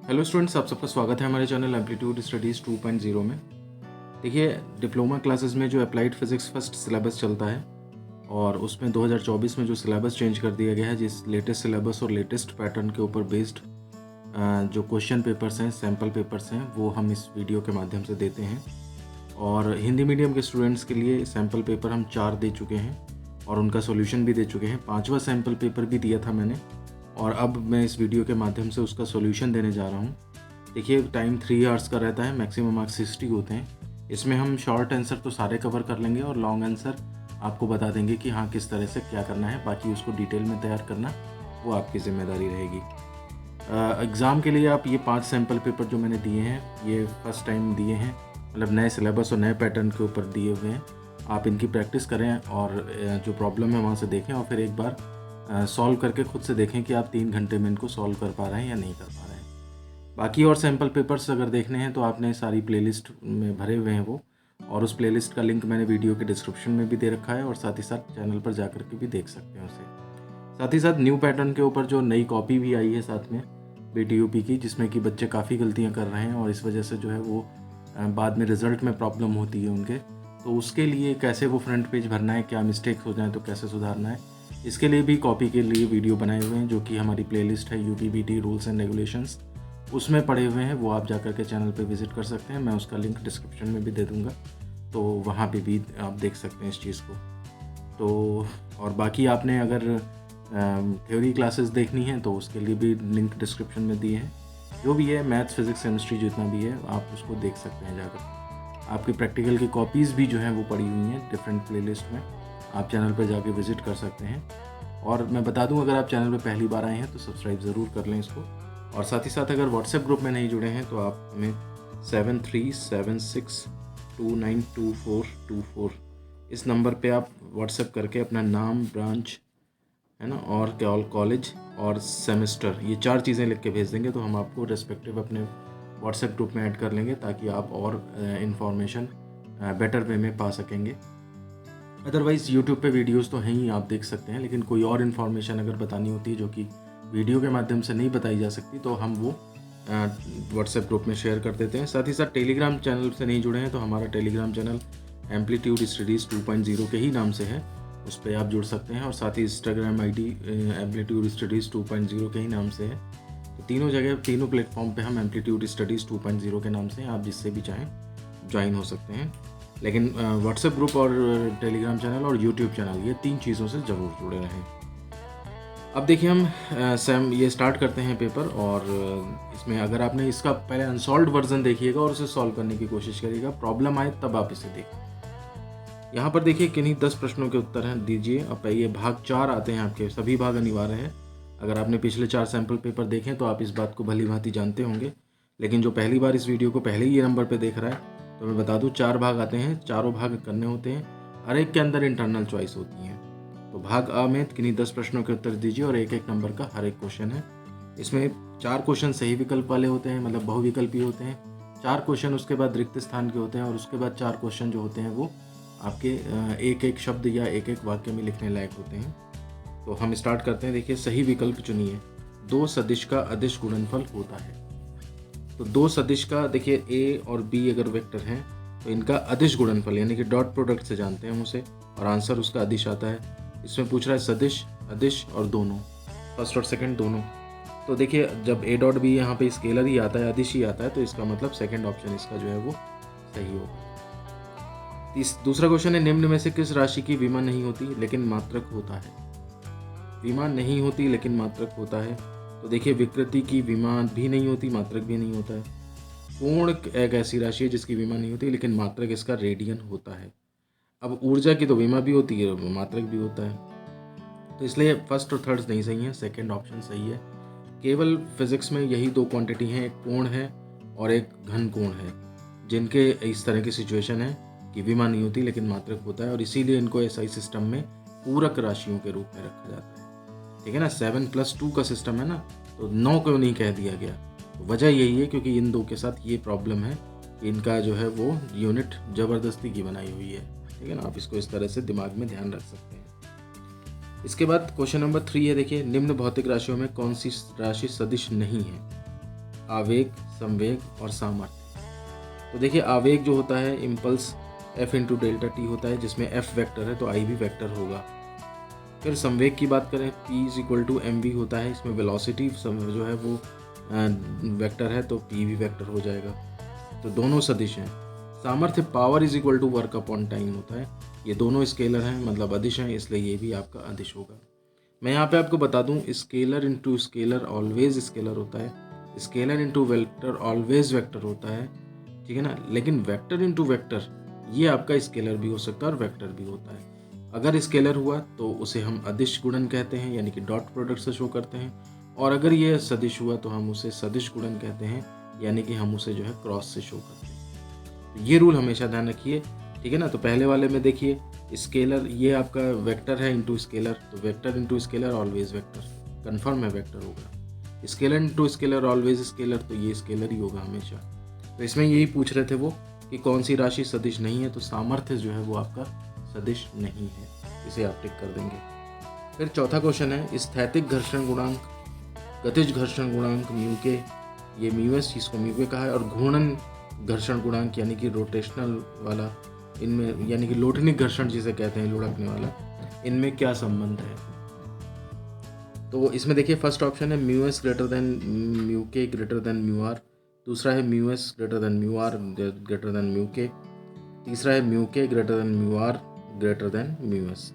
Hello students, आप सबका स्वागत है हमारे चैनल एम्पलीट्यूड स्टडीज़ 2.0 में। देखिए, डिप्लोमा क्लासेस में जो अप्लाइड फिज़िक्स फर्स्ट सिलेबस चलता है और उसमें 2024 में जो सिलेबस चेंज कर दिया गया है, जिस लेटेस्ट सिलेबस और लेटेस्ट पैटर्न के ऊपर बेस्ड जो क्वेश्चन पेपर्स हैं, सैम्पल पेपर्स हैं, वो हम इस वीडियो के माध्यम से देते हैं। और हिंदी मीडियम के स्टूडेंट्स के लिए सैम्पल पेपर हम 4 दे चुके हैं और उनका सोल्यूशन भी दे चुके हैं। 5वां सैम्पल पेपर भी दिया था मैंने और अब मैं इस वीडियो के माध्यम से उसका सॉल्यूशन देने जा रहा हूँ। देखिए, टाइम 3 आवर्स का रहता है, मैक्सिमम मार्क्स 60 होते हैं। इसमें हम शॉर्ट आंसर तो सारे कवर कर लेंगे और लॉन्ग आंसर आपको बता देंगे कि हाँ, किस तरह से क्या करना है। बाकी उसको डिटेल में तैयार करना वो आपकी ज़िम्मेदारी रहेगी। एग्ज़ाम के लिए आप ये 5 सैम्पल पेपर जो मैंने दिए हैं, ये फर्स्ट टाइम दिए हैं, मतलब नए सिलेबस और नए पैटर्न के ऊपर दिए हुए हैं। आप इनकी प्रैक्टिस करें और जो प्रॉब्लम है वहाँ से देखें और फिर एक बार सॉल्व करके खुद से देखें कि आप 3 घंटे में इनको सॉल्व कर पा रहे हैं या नहीं कर पा रहे हैं। बाकी और सैम्पल पेपर्स अगर देखने हैं तो आपने सारी प्लेलिस्ट में भरे हुए हैं वो, और उस प्लेलिस्ट का लिंक मैंने वीडियो के डिस्क्रिप्शन में भी दे रखा है और साथ ही साथ चैनल पर जा कर के भी देख सकते हैं उसे। साथ ही साथ न्यू पैटर्न के ऊपर जो नई कॉपी भी आई है साथ में BTUP की, जिसमें कि बच्चे काफ़ी गलतियाँ कर रहे हैं और इस वजह से जो है वो बाद में रिज़ल्ट में प्रॉब्लम होती है उनके। तो उसके लिए कैसे वो फ्रंट पेज भरना है, क्या मिस्टेक्स हो जाए तो कैसे सुधारना है, इसके लिए भी कॉपी के लिए वीडियो बनाए हुए हैं, जो कि हमारी प्लेलिस्ट है UPBT रूल्स एंड रेगुलेशंस, उसमें पड़े हुए हैं। वो आप जाकर के चैनल पे विज़िट कर सकते हैं, मैं उसका लिंक डिस्क्रिप्शन में भी दे दूँगा, तो वहाँ पे भी आप देख सकते हैं इस चीज़ को। तो और बाकी आपने अगर थ्योरी क्लासेस देखनी है तो उसके लिए भी लिंक डिस्क्रिप्शन में दिए हैं। जो भी है, मैथ्स, फिज़िक्स, केमिस्ट्री जितना भी है, आप उसको देख सकते हैं जाकर। आपकी प्रैक्टिकल की कॉपीज़ भी जो हैं वो पड़ी हुई हैं डिफरेंट प्लेलिस्ट में, आप चैनल पर जाके विज़िट कर सकते हैं। और मैं बता दूं, अगर आप चैनल पे पहली बार आए हैं तो सब्सक्राइब ज़रूर कर लें इसको। और साथ ही साथ अगर व्हाट्सएप ग्रुप में नहीं जुड़े हैं तो आप हमें 7376292424 इस नंबर पे आप व्हाट्सएप करके अपना नाम, ब्रांच है ना, और कॉलेज और सेमेस्टर, ये 4 चीज़ें लिख के भेज देंगे तो हम आपको रेस्पेक्टिव अपने व्हाट्सएप ग्रुप में ऐड कर लेंगे, ताकि आप और इन्फॉर्मेशन बेटर वे में पा सकेंगे। अदरवाइज़ यूट्यूब पे वीडियोस तो हैं ही, आप देख सकते हैं, लेकिन कोई और इन्फॉर्मेशन अगर बतानी होती है जो कि वीडियो के माध्यम से नहीं बताई जा सकती, तो हम वो व्हाट्सएप ग्रुप में शेयर कर देते हैं। साथ ही साथ टेलीग्राम चैनल से नहीं जुड़े हैं तो हमारा टेलीग्राम चैनल एम्पलीट्यूड स्टडीज़ 2.0 के ही नाम से है, उस पर आप जुड़ सकते हैं। और साथ ही इंस्टाग्राम ID एम्पलीट्यूड स्टडीज़ 2.0 के ही नाम से है। तो तीनों जगह, तीनों प्लेटफॉर्म पे हम एम्पलीट्यूड स्टडीज़ 2.0 के नाम से हैं, आप जिससे भी चाहें ज्वाइन हो सकते हैं। लेकिन व्हाट्सएप ग्रुप और टेलीग्राम चैनल और यूट्यूब चैनल, ये 3 चीज़ों से ज़रूर जुड़े रहें। अब देखिए, हम ये स्टार्ट करते हैं पेपर। और इसमें अगर आपने इसका पहले अनसॉल्व्ड वर्जन देखिएगा और उसे सॉल्व करने की कोशिश करिएगा, प्रॉब्लम आए तब आप इसे देखिए। यहाँ पर देखिए, किन्हीं 10 प्रश्नों के उत्तर हैं दीजिए। अब ये भाग 4 आते हैं, आपके सभी भाग अनिवार्य हैं। अगर आपने पिछले 4 सैम्पल पेपर देखें तो आप इस बात को भली भांति जानते होंगे, लेकिन जो पहली बार इस वीडियो को पहले ही ये नंबर पर देख रहा है तो मैं बता दूं, 4 भाग आते हैं, चारों भाग करने होते हैं, हर एक के अंदर इंटरनल चॉइस होती हैं। तो भाग A में किन्हीं 10 प्रश्नों के उत्तर दीजिए और एक नंबर का हर एक क्वेश्चन है। इसमें 4 क्वेश्चन सही विकल्प वाले होते हैं, मतलब बहुविकल्पी होते हैं। 4 क्वेश्चन उसके बाद रिक्त स्थान के होते हैं और उसके बाद 4 क्वेश्चन जो होते हैं वो आपके एक शब्द या एक वाक्य में लिखने लायक होते हैं। तो हम स्टार्ट करते हैं। देखिए, सही विकल्प चुनिए। 2 सदिश का अदिश गुणनफल होता है। तो 2 सदिश का, देखिए A और B अगर वेक्टर हैं तो इनका अदिश गुणनफल, यानी कि डॉट प्रोडक्ट से जानते हैं हम उसे, और आंसर उसका अदिश आता है। इसमें पूछ रहा है सदिश, अदिश और दोनों, फर्स्ट और सेकंड दोनों। तो देखिए, जब A डॉट B यहाँ पे स्केलर ही आता है, अदिश ही आता है, तो इसका मतलब सेकंड ऑप्शन इसका जो है वो सही होगा। दूसरा क्वेश्चन है, निम्न में से किस राशि की विमा नहीं होती लेकिन मात्रक होता है? विमा नहीं होती लेकिन मात्रक होता है। तो देखिए, विकृति की विमा भी नहीं होती, मात्रक भी नहीं होता है। पूर्ण एक ऐसी राशि है जिसकी विमा नहीं होती लेकिन मात्रक इसका रेडियन होता है। अब ऊर्जा की तो विमा भी होती है, मात्रक भी होता है। तो इसलिए फर्स्ट और थर्ड नहीं सही है, सेकंड ऑप्शन सही है। केवल फिजिक्स में यही 2 क्वांटिटी हैं, एक पूर्ण है और एक घन कोण है, जिनके इस तरह की सिचुएशन है कि विमा नहीं होती लेकिन मात्रक होता है, और इसीलिए इनको SI सिस्टम में पूरक राशियों के रूप में रखा जाता है। ठीक है ना, 7+2 का सिस्टम है ना, तो 9 क्यों नहीं कह दिया गया? तो वजह यही है क्योंकि इन 2 के साथ ये प्रॉब्लम है, इनका जो है वो यूनिट ज़बरदस्ती की बनाई हुई है। ठीक है ना, आप इसको इस तरह से दिमाग में ध्यान रख सकते हैं। इसके बाद क्वेश्चन नंबर 3 है। देखिए, निम्न भौतिक राशियों में कौन सी राशि सदिश नहीं है? आवेग, संवेग और सामर्थ्य। तो देखिए आवेग जो होता है impulse F into delta T होता है, जिसमें F वेक्टर है तो I भी वेक्टर होगा। फिर संवेग की बात करें P is equal to M V होता है, इसमें वेलोसिटी जो है वो वेक्टर है तो P भी वेक्टर हो जाएगा, तो दोनों सदिश हैं। सामर्थ्य power is equal to work upon time होता है, ये दोनों स्केलर हैं मतलब अदिश हैं, इसलिए ये भी आपका अदिश होगा। मैं यहाँ पे आपको बता दूं scalar into scalar always scalar होता है, scalar into vector always vector होता है, ठीक है ना। लेकिन वेक्टर इंटू वेक्टर ये आपका स्केलर भी हो सकता है और वेक्टर भी होता है। अगर स्केलर हुआ तो उसे हम अदिश गुणन कहते हैं, यानी कि डॉट प्रोडक्ट से शो करते हैं, और अगर ये सदिश हुआ तो हम उसे सदिश गुणन कहते हैं, यानी कि हम उसे जो है क्रॉस से शो करते हैं। तो ये रूल हमेशा ध्यान रखिए, ठीक है ना। तो पहले वाले में देखिए स्केलर ये आपका वेक्टर है इंटू स्केलर, तो vector into scalar always vector, confirm है वेक्टर होगा। Scalar into scalar always scalar, तो ये स्केलर ही होगा हमेशा। तो इसमें यही पूछ रहे थे वो कि कौन सी राशि सदिश नहीं है, तो सामर्थ्य जो है वो आपका सदिश नहीं है, इसे आप टिक कर देंगे। फिर चौथा क्वेश्चन है स्थैतिक घर्षण गुणांक, गतिज घर्षण गुणांक म्यू के, ये म्यू एस जिसको म्यू के कहा है, और घूर्णन घर्षण गुणांक यानी कि रोटेशनल वाला, इनमें यानी कि लोटनिक घर्षण जिसे कहते हैं लुढ़कने वाला, इनमें क्या संबंध है। तो इसमें देखिए फर्स्ट ऑप्शन है mu S greater than mu K greater than mu R, दूसरा है mu S greater than mu R greater than mu K, तीसरा है mu K greater than mu R greater than mu S.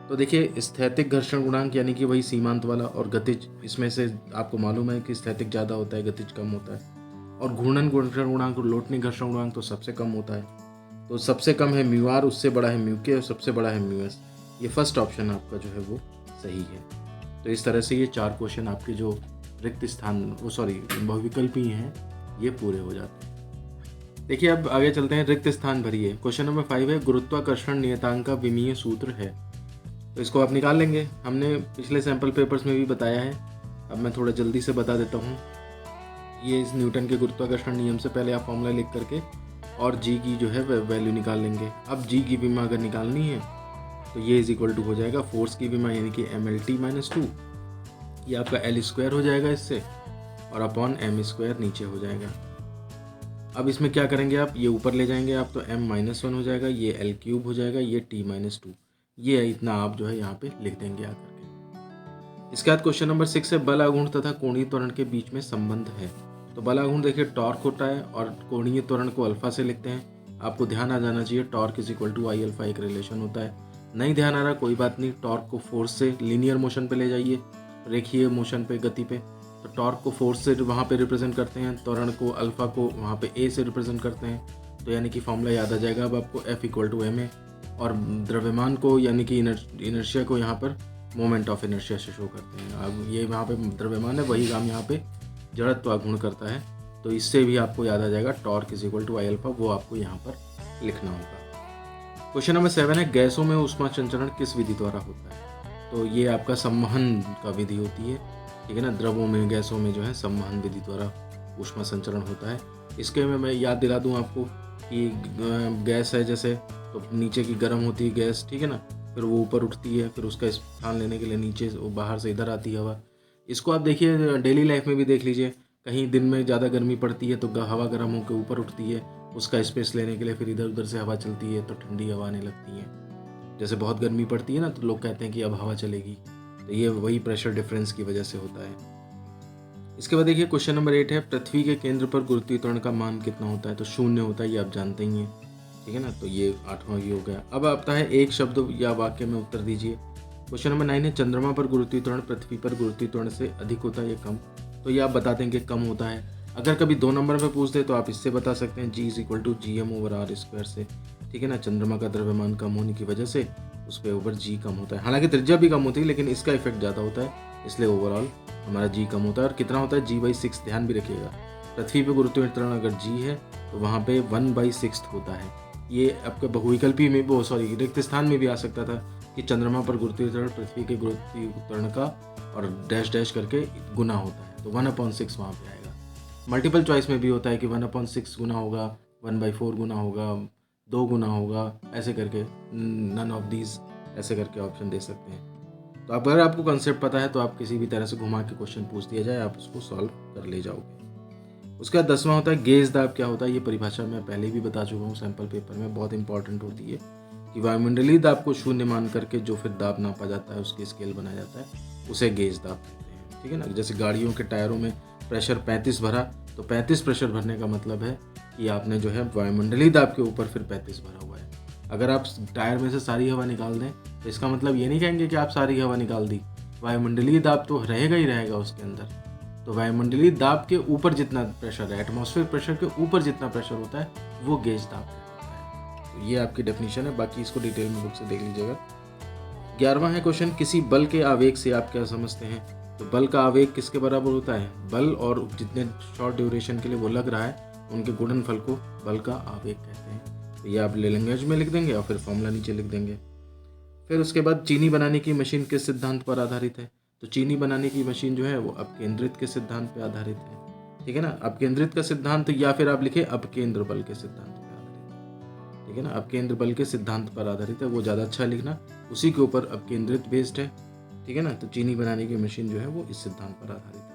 तो देखिए स्थैतिक घर्षण गुणांक यानी कि वही सीमांत वाला, और गतिज इसमें से आपको मालूम है कि स्थैतिक ज़्यादा होता है गतिज कम होता है, और घूर्णन घर्षण गुणांक और लोटनिक घर्षण गुणांक तो सबसे कम होता है। तो सबसे कम है म्यू आर, उससे बड़ा है म्यू के, और सबसे बड़ा है म्यू एस। ये फर्स्ट ऑप्शन आपका जो है वो सही है। तो इस तरह से ये 4 क्वेश्चन आपके जो रिक्त स्थान बहुविकल्पी हैं ये पूरे हो जाते हैं। देखिए अब आगे चलते हैं, रिक्त स्थान भरिए। क्वेश्चन नंबर 5 है गुरुत्वाकर्षण नियतांक का विमीय सूत्र है, तो इसको आप निकाल लेंगे। हमने पिछले सैंपल पेपर्स में भी बताया है, अब मैं थोड़ा जल्दी से बता देता हूँ। ये इस न्यूटन के गुरुत्वाकर्षण नियम से पहले आप फॉर्मूला लिख करके और जी की जो है वैल्यू निकाल लेंगे। अब जी की विमा अगर निकालनी है तो ये इज इक्वल टू हो जाएगा फोर्स की विमा यानी कि एम एल टी माइनस 2, ये आपका एल स्क्वायर हो जाएगा इससे, और अपॉन एम स्क्वायर नीचे हो जाएगा। अब इसमें क्या करेंगे आप, ये ऊपर ले जाएंगे आप तो m माइनस 1 हो जाएगा, ये एल क्यूब हो जाएगा, ये t माइनस 2, ये इतना आप जो है यहाँ पे लिख देंगे आकर के। इसके बाद क्वेश्चन नंबर 6 है बल आघूर्ण तथा कोणीय त्वरण के बीच में संबंध है। तो बल आघूर्ण देखिए टॉर्क होता है, और कोणीय त्वरण को अल्फा से लिखते हैं। आपको ध्यान आ जाना चाहिए torque is equal to I alpha एक रिलेशन होता है। नहीं ध्यान आ रहा कोई बात नहीं, टॉर्क को फोर्स से लीनियर मोशन पे ले जाइए, रेखीय मोशन पे, गति पे। तो टॉर्क को फोर्स से वहाँ पे रिप्रेजेंट करते हैं, त्वरण को अल्फा को वहाँ पे ए से रिप्रेजेंट करते हैं, तो यानी कि फॉर्मूला याद आ जाएगा अब आपको F equal to M A, और द्रव्यमान को यानी कि इनर्शिया को यहाँ पर मोमेंट ऑफ इनर्शिया से शो करते हैं। अब ये वहाँ पे द्रव्यमान है, वही काम यहाँ पे जड़त्व आघूर्ण करता है, तो इससे भी आपको याद आ जाएगा torque is equal to I alpha, वो आपको यहाँ पर लिखना होगा। क्वेश्चन नंबर 7 है गैसों में ऊष्मा संचरण किस विधि द्वारा होता है। तो ये आपका संवहन का विधि होती है, ठीक है ना। द्रवों में गैसों में जो है संवहन विधि द्वारा ऊष्मा संचरण होता है। इसके में मैं याद दिला दूं आपको कि गैस है जैसे, तो नीचे की गर्म होती है गैस, ठीक है ना, फिर वो ऊपर उठती है, फिर उसका स्थान लेने के लिए नीचे वो बाहर से इधर आती है हवा। इसको आप देखिए डेली लाइफ में भी देख लीजिए, कहीं दिन में ज़्यादा गर्मी पड़ती है तो हवा गर्म होकर ऊपर उठती है, उसका स्पेस लेने के लिए फिर इधर उधर से हवा चलती है तो ठंडी हवा आने लगती है। जैसे बहुत गर्मी पड़ती है ना तो लोग कहते हैं कि अब हवा चलेगी, तो ये वही प्रेशर डिफरेंस की वजह से होता है। इसके बाद देखिए क्वेश्चन नंबर 8 है पृथ्वी के केंद्र पर गुरुत्वीय त्वरण का मान कितना होता है। तो 0 होता है, ये आप जानते ही हैं, ठीक है ना। तो ये 8वां ये हो गया। अब आता है एक शब्द या वाक्य में उत्तर दीजिए। क्वेश्चन नंबर 9 है चंद्रमा पर गुरुत्वीय त्वरण पृथ्वी पर गुरुत्वीय त्वरण से अधिक होता है या कम। तो ये आप बता देंगे कम होता है। अगर कभी 2 नंबर में पूछ दे तो आप इससे बता सकते हैं G is equal to G M over R square से, ठीक है ना। चंद्रमा का द्रव्यमान कम होने की वजह से उस पर ओवर जी कम होता है, हालांकि त्रिज्या भी कम होती है लेकिन इसका इफेक्ट ज़्यादा होता है, इसलिए ओवरऑल हमारा जी कम होता है। और कितना होता है G/6, ध्यान भी रखिएगा। पृथ्वी पे गुरुत्वीय त्वरण अगर G है तो वहाँ पे 1/6 होता है। ये आपके बहुविकल्पी में रिक्त स्थान में भी आ सकता था कि चंद्रमा पर गुरुत्वीय त्वरण पृथ्वी के गुरुत्वीय त्वरण का और डैश डैश करके गुना होता है, तो 1/6 वहाँ पे आएगा। मल्टीपल चॉइस में भी होता है कि 1/6 गुना होगा, 1/4 गुना होगा, 2 गुना होगा, ऐसे करके नन ऑफ दीज ऐसे करके ऑप्शन दे सकते हैं। तो अगर आपको कंसेप्ट पता है तो आप किसी भी तरह से घुमा के क्वेश्चन पूछ दिया जाए आप उसको सॉल्व कर ले जाओगे। उसके बाद 10वां होता है गेज दाब। क्या होता है ये परिभाषा मैं पहले भी बता चुका हूँ सैम्पल पेपर में, बहुत इंपॉर्टेंट होती है कि वायुमंडलीय दाब को शून्य मान करके जो फिर दाब नापा जाता है, उसकी स्केल बनाया जाता है, उसे गेज दाब कहते हैं। ठीक है ना। जैसे गाड़ियों के टायरों में प्रेशर 35 भरा तो 35 प्रेशर भरने का मतलब है कि आपने जो है वायुमंडलीय दाब के ऊपर फिर 35 भरा हुआ है। अगर आप टायर में से सारी हवा निकाल दें तो इसका मतलब ये नहीं कहेंगे कि आप सारी हवा निकाल दी, वायुमंडलीय दाब तो रहेगा ही रहेगा उसके अंदर। तो वायुमंडलीय दाब के ऊपर जितना प्रेशर है, एटमॉस्फेयर प्रेशर के ऊपर जितना प्रेशर होता है, वो गेज दाब होता है। तो ये आपकी डेफिनेशन है, बाकी इसको डिटेल में बुक से देख लीजिएगा। 11वां है क्वेश्चन, किसी बल के आवेग से आप क्या समझते हैं। तो बल का आवेग किसके बराबर होता है, बल और जितने शॉर्ट ड्यूरेशन के लिए वो लग रहा है उनके गुणनफल को बल का आवेग कहते हैं। तो ये आप लैंग्वेज में लिख देंगे और फिर फॉर्मूला नीचे लिख देंगे। फिर उसके बाद चीनी बनाने की मशीन किस सिद्धांत पर आधारित है। तो चीनी बनाने की मशीन जो है वो अपकेंद्रित के सिद्धांत पर आधारित है। ठीक है ना। अपकेंद्रित का सिद्धांत, या फिर आप लिखे अपकेंद्र बल के सिद्धांत पर आधारित। ठीक है ना। अपकेंद्र बल के सिद्धांत पर आधारित है, वो ज़्यादा अच्छा लिखना, उसी के ऊपर अपकेंद्रित बेस्ड है। ठीक है ना। तो चीनी बनाने की मशीन जो है वो इस सिद्धांत पर आधारित है।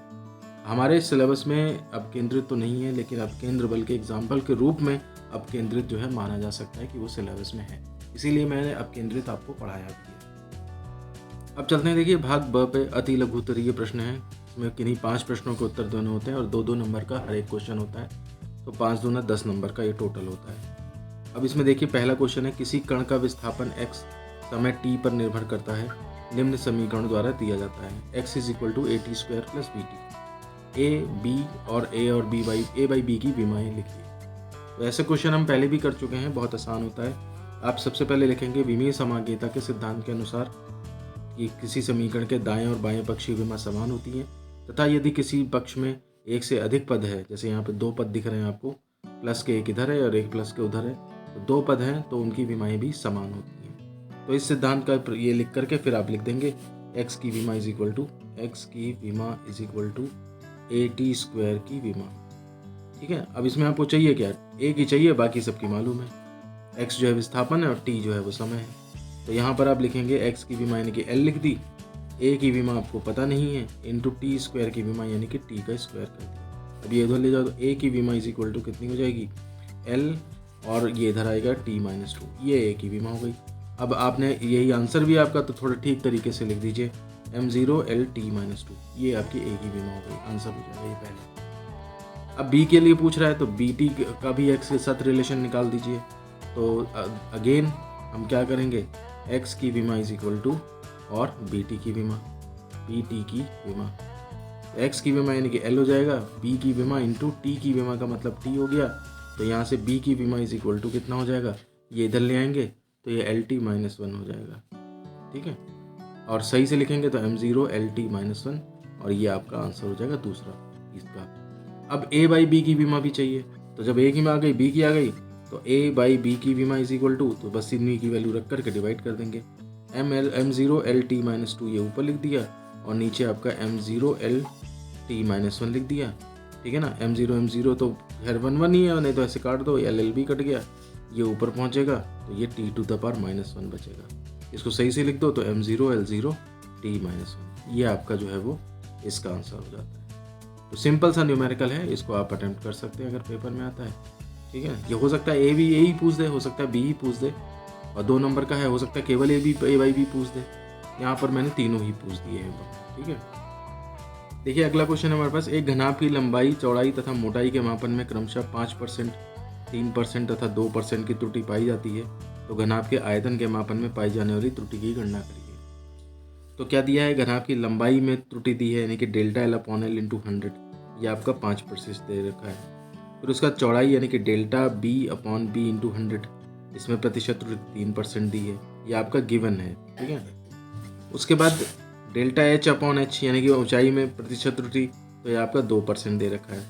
हमारे सिलेबस में अपकेंद्रित तो नहीं है, लेकिन अपकेंद्र बल के एग्जाम्पल के रूप में अपकेंद्रित जो है माना जा सकता है कि वो सिलेबस में है, इसीलिए मैंने अपकेंद्रित आपको पढ़ाया भी है। अब चलते हैं, देखिए भाग ब पे अति लघुत्तरीय प्रश्न है। इसमें किन्हीं 5 प्रश्नों के उत्तर देने होते हैं और 2-2 नंबर का हर एक क्वेश्चन होता है। तो 5 दूना 10 नंबर का ये टोटल होता है। अब इसमें देखिए पहला क्वेश्चन है, किसी कण का विस्थापन x समय t पर निर्भर करता है, निम्न समीकरण द्वारा दिया जाता है। x = at² + bt। a, b और a और b बाई b की विमाएं लिखिए। तो ऐसे क्वेश्चन हम पहले भी कर चुके हैं, बहुत आसान होता है। आप सबसे पहले लिखेंगे विमीय समांगीयता के सिद्धांत के अनुसार कि किसी समीकरण के दाएं और बाएं पक्ष की विमा समान होती हैं, तथा यदि किसी पक्ष में एक से अधिक पद है, जैसे यहाँ पे 2 पद दिख रहे हैं आपको, प्लस के एक इधर है और एक प्लस के उधर है, तो 2 पद हैं तो उनकी विमाएं भी समान होती हैं। तो इस सिद्धांत का ये लिख करके फिर आप लिख देंगे x की विमा = at² की विमा। ठीक है। अब इसमें आपको चाहिए क्या, एक ही चाहिए, बाकी सबकी मालूम है। x जो है विस्थापन है और t जो है वो समय है। तो यहाँ पर आप लिखेंगे x की विमा यानी कि l लिख दी, a की विमा आपको पता नहीं है, इंटू t² की विमा यानी कि t का स्क्वायर कर दिया। अब ये इधर ले जाओ तो a की विमा = कितनी हो जाएगी, l, और ये इधर आएगा t-2, ये a की विमा हो गई। अब आपने यही आंसर भी आपका, तो थोड़ा ठीक तरीके से लिख दीजिए m0 l t-2, ये आपकी a की विमा हो गई, आंसर हो जाएगा ये पहले। अब b के लिए पूछ रहा है तो bt का भी x के साथ रिलेशन निकाल दीजिए। तो अगेन हम क्या करेंगे, x की विमा = और bt की विमा, x की विमा यानी कि l हो जाएगा, b की विमा इंटू t की विमा का मतलब t हो गया। तो यहाँ से b की विमा = कितना हो जाएगा, ये इधर ले आएंगे तो ये LT-1 हो जाएगा। ठीक है। और सही से लिखेंगे तो m0 LT-1, और ये आपका आंसर हो जाएगा दूसरा इसका। अब a बाई b की विमा भी चाहिए, तो जब a की आ गई b की आ गई तो a बाई b की विमा = तो बस इन्हीं की वैल्यू रख करके डिवाइड कर देंगे। m0 LT-2 ये ऊपर लिख दिया और नीचे आपका m0 LT-1 लिख दिया। ठीक है ना। m0 तो खैर 1 ही है, नहीं तो ऐसे काट दो, l भी कट गया, ये ऊपर पहुंचेगा तो ये t⁻⁻1 बचेगा। इसको सही से लिख दो तो m0 L0 t-1, ये आपका जो है वो इसका आंसर हो जाता है। तो सिंपल सा न्यूमेरिकल है, इसको आप अटेम्प्ट कर सकते हैं अगर पेपर में आता है। ठीक है। ये हो सकता है ए भी ही पूछ दे, हो सकता है बी ही पूछ दे, और 2 नंबर का है, हो सकता है केवल ए बाई बी पूछ दे। यहाँ पर मैंने तीनों ही पूछ दिए हैं। ठीक है। देखिए अगला क्वेश्चन हमारे पास, एक घनाभ की लंबाई, चौड़ाई तथा मोटाई के मापन में क्रमशः 5%, 3% तथा 2% की त्रुटि पाई जाती है, तो घनाभ के आयतन के मापन में पाई जाने वाली त्रुटि की गणना करिए। तो क्या दिया है, घनाभ की लंबाई में त्रुटि दी है यानी कि ΔL/L × 100, ये आपका 5% दे रखा है। फिर उसका चौड़ाई यानी कि ΔB/B × 100, इसमें प्रतिशत त्रुटि 3% दी है, ये आपका गिवन है। ठीक है। उसके बाद ΔH/H यानी कि ऊंचाई में प्रतिशत त्रुटि, तो ये आपका 2% दे रखा है।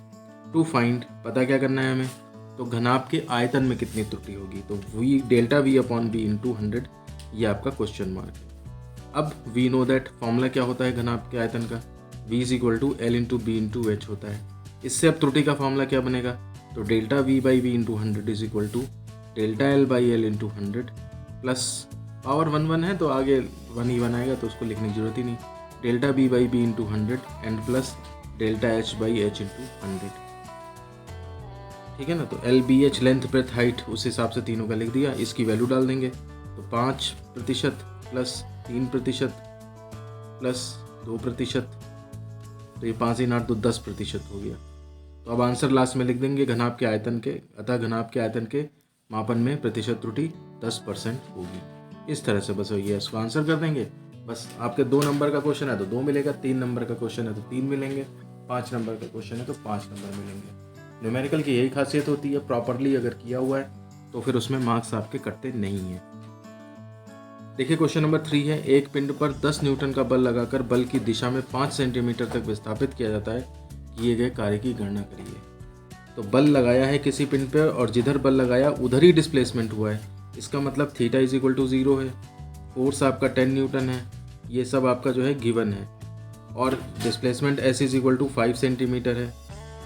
टू फाइंड, पता क्या करना है हमें, तो घनाभ के आयतन में कितनी त्रुटि होगी, तो ΔV/B × 100, ये आपका क्वेश्चन मार्क है। अब वी नो दैट, फॉर्मूला क्या होता है घनाभ के आयतन का, V = L × B × H होता है। इससे अब त्रुटि का फॉर्मूला क्या बनेगा, तो ΔV/B × 100 = ΔL/L × 100 प्लस पावर 1 है तो आगे 1 ही 1 आएगा, तो उसको लिखने की जरूरत ही नहीं, ΔB/B × 100 एंड प्लस ΔH/H × 100। ठीक है ना। तो LBH लेंथ ब्रेथ हाइट उस हिसाब से तीनों का लिख दिया, इसकी वैल्यू डाल देंगे। तो 5% प्लस 3% प्लस 2%, तो ये 5 × 8 तो 10% हो गया। तो अब आंसर लास्ट में लिख देंगे घनाभ के आयतन के, अतः घनाभ के आयतन के मापन में प्रतिशत त्रुटि 10% होगी। इस तरह से बस ये इसको आंसर कर देंगे। बस आपके 2 नंबर का क्वेश्चन है तो 2 मिलेगा, 3 नंबर का क्वेश्चन है तो 3 मिलेंगे, 5 नंबर का क्वेश्चन है तो 5 नंबर मिलेंगे। न्यूमेरिकल की यही खासियत होती है, प्रॉपरली अगर किया हुआ है तो फिर उसमें मार्क्स आपके कटते नहीं हैं। देखिए क्वेश्चन नंबर 3 है, एक पिंड पर 10 न्यूटन का बल लगाकर बल की दिशा में 5 सेंटीमीटर तक विस्थापित किया जाता है, किए गए कार्य की गणना करिए। तो बल लगाया है किसी पिंड पर और जिधर बल लगाया उधर ही डिस्प्लेसमेंट हुआ है, इसका मतलब θ = 0 है। फोर्स आपका 10 न्यूटन है, ये सब आपका जो है गिवन है, और डिस्प्लेसमेंट S = 5 सेंटीमीटर है।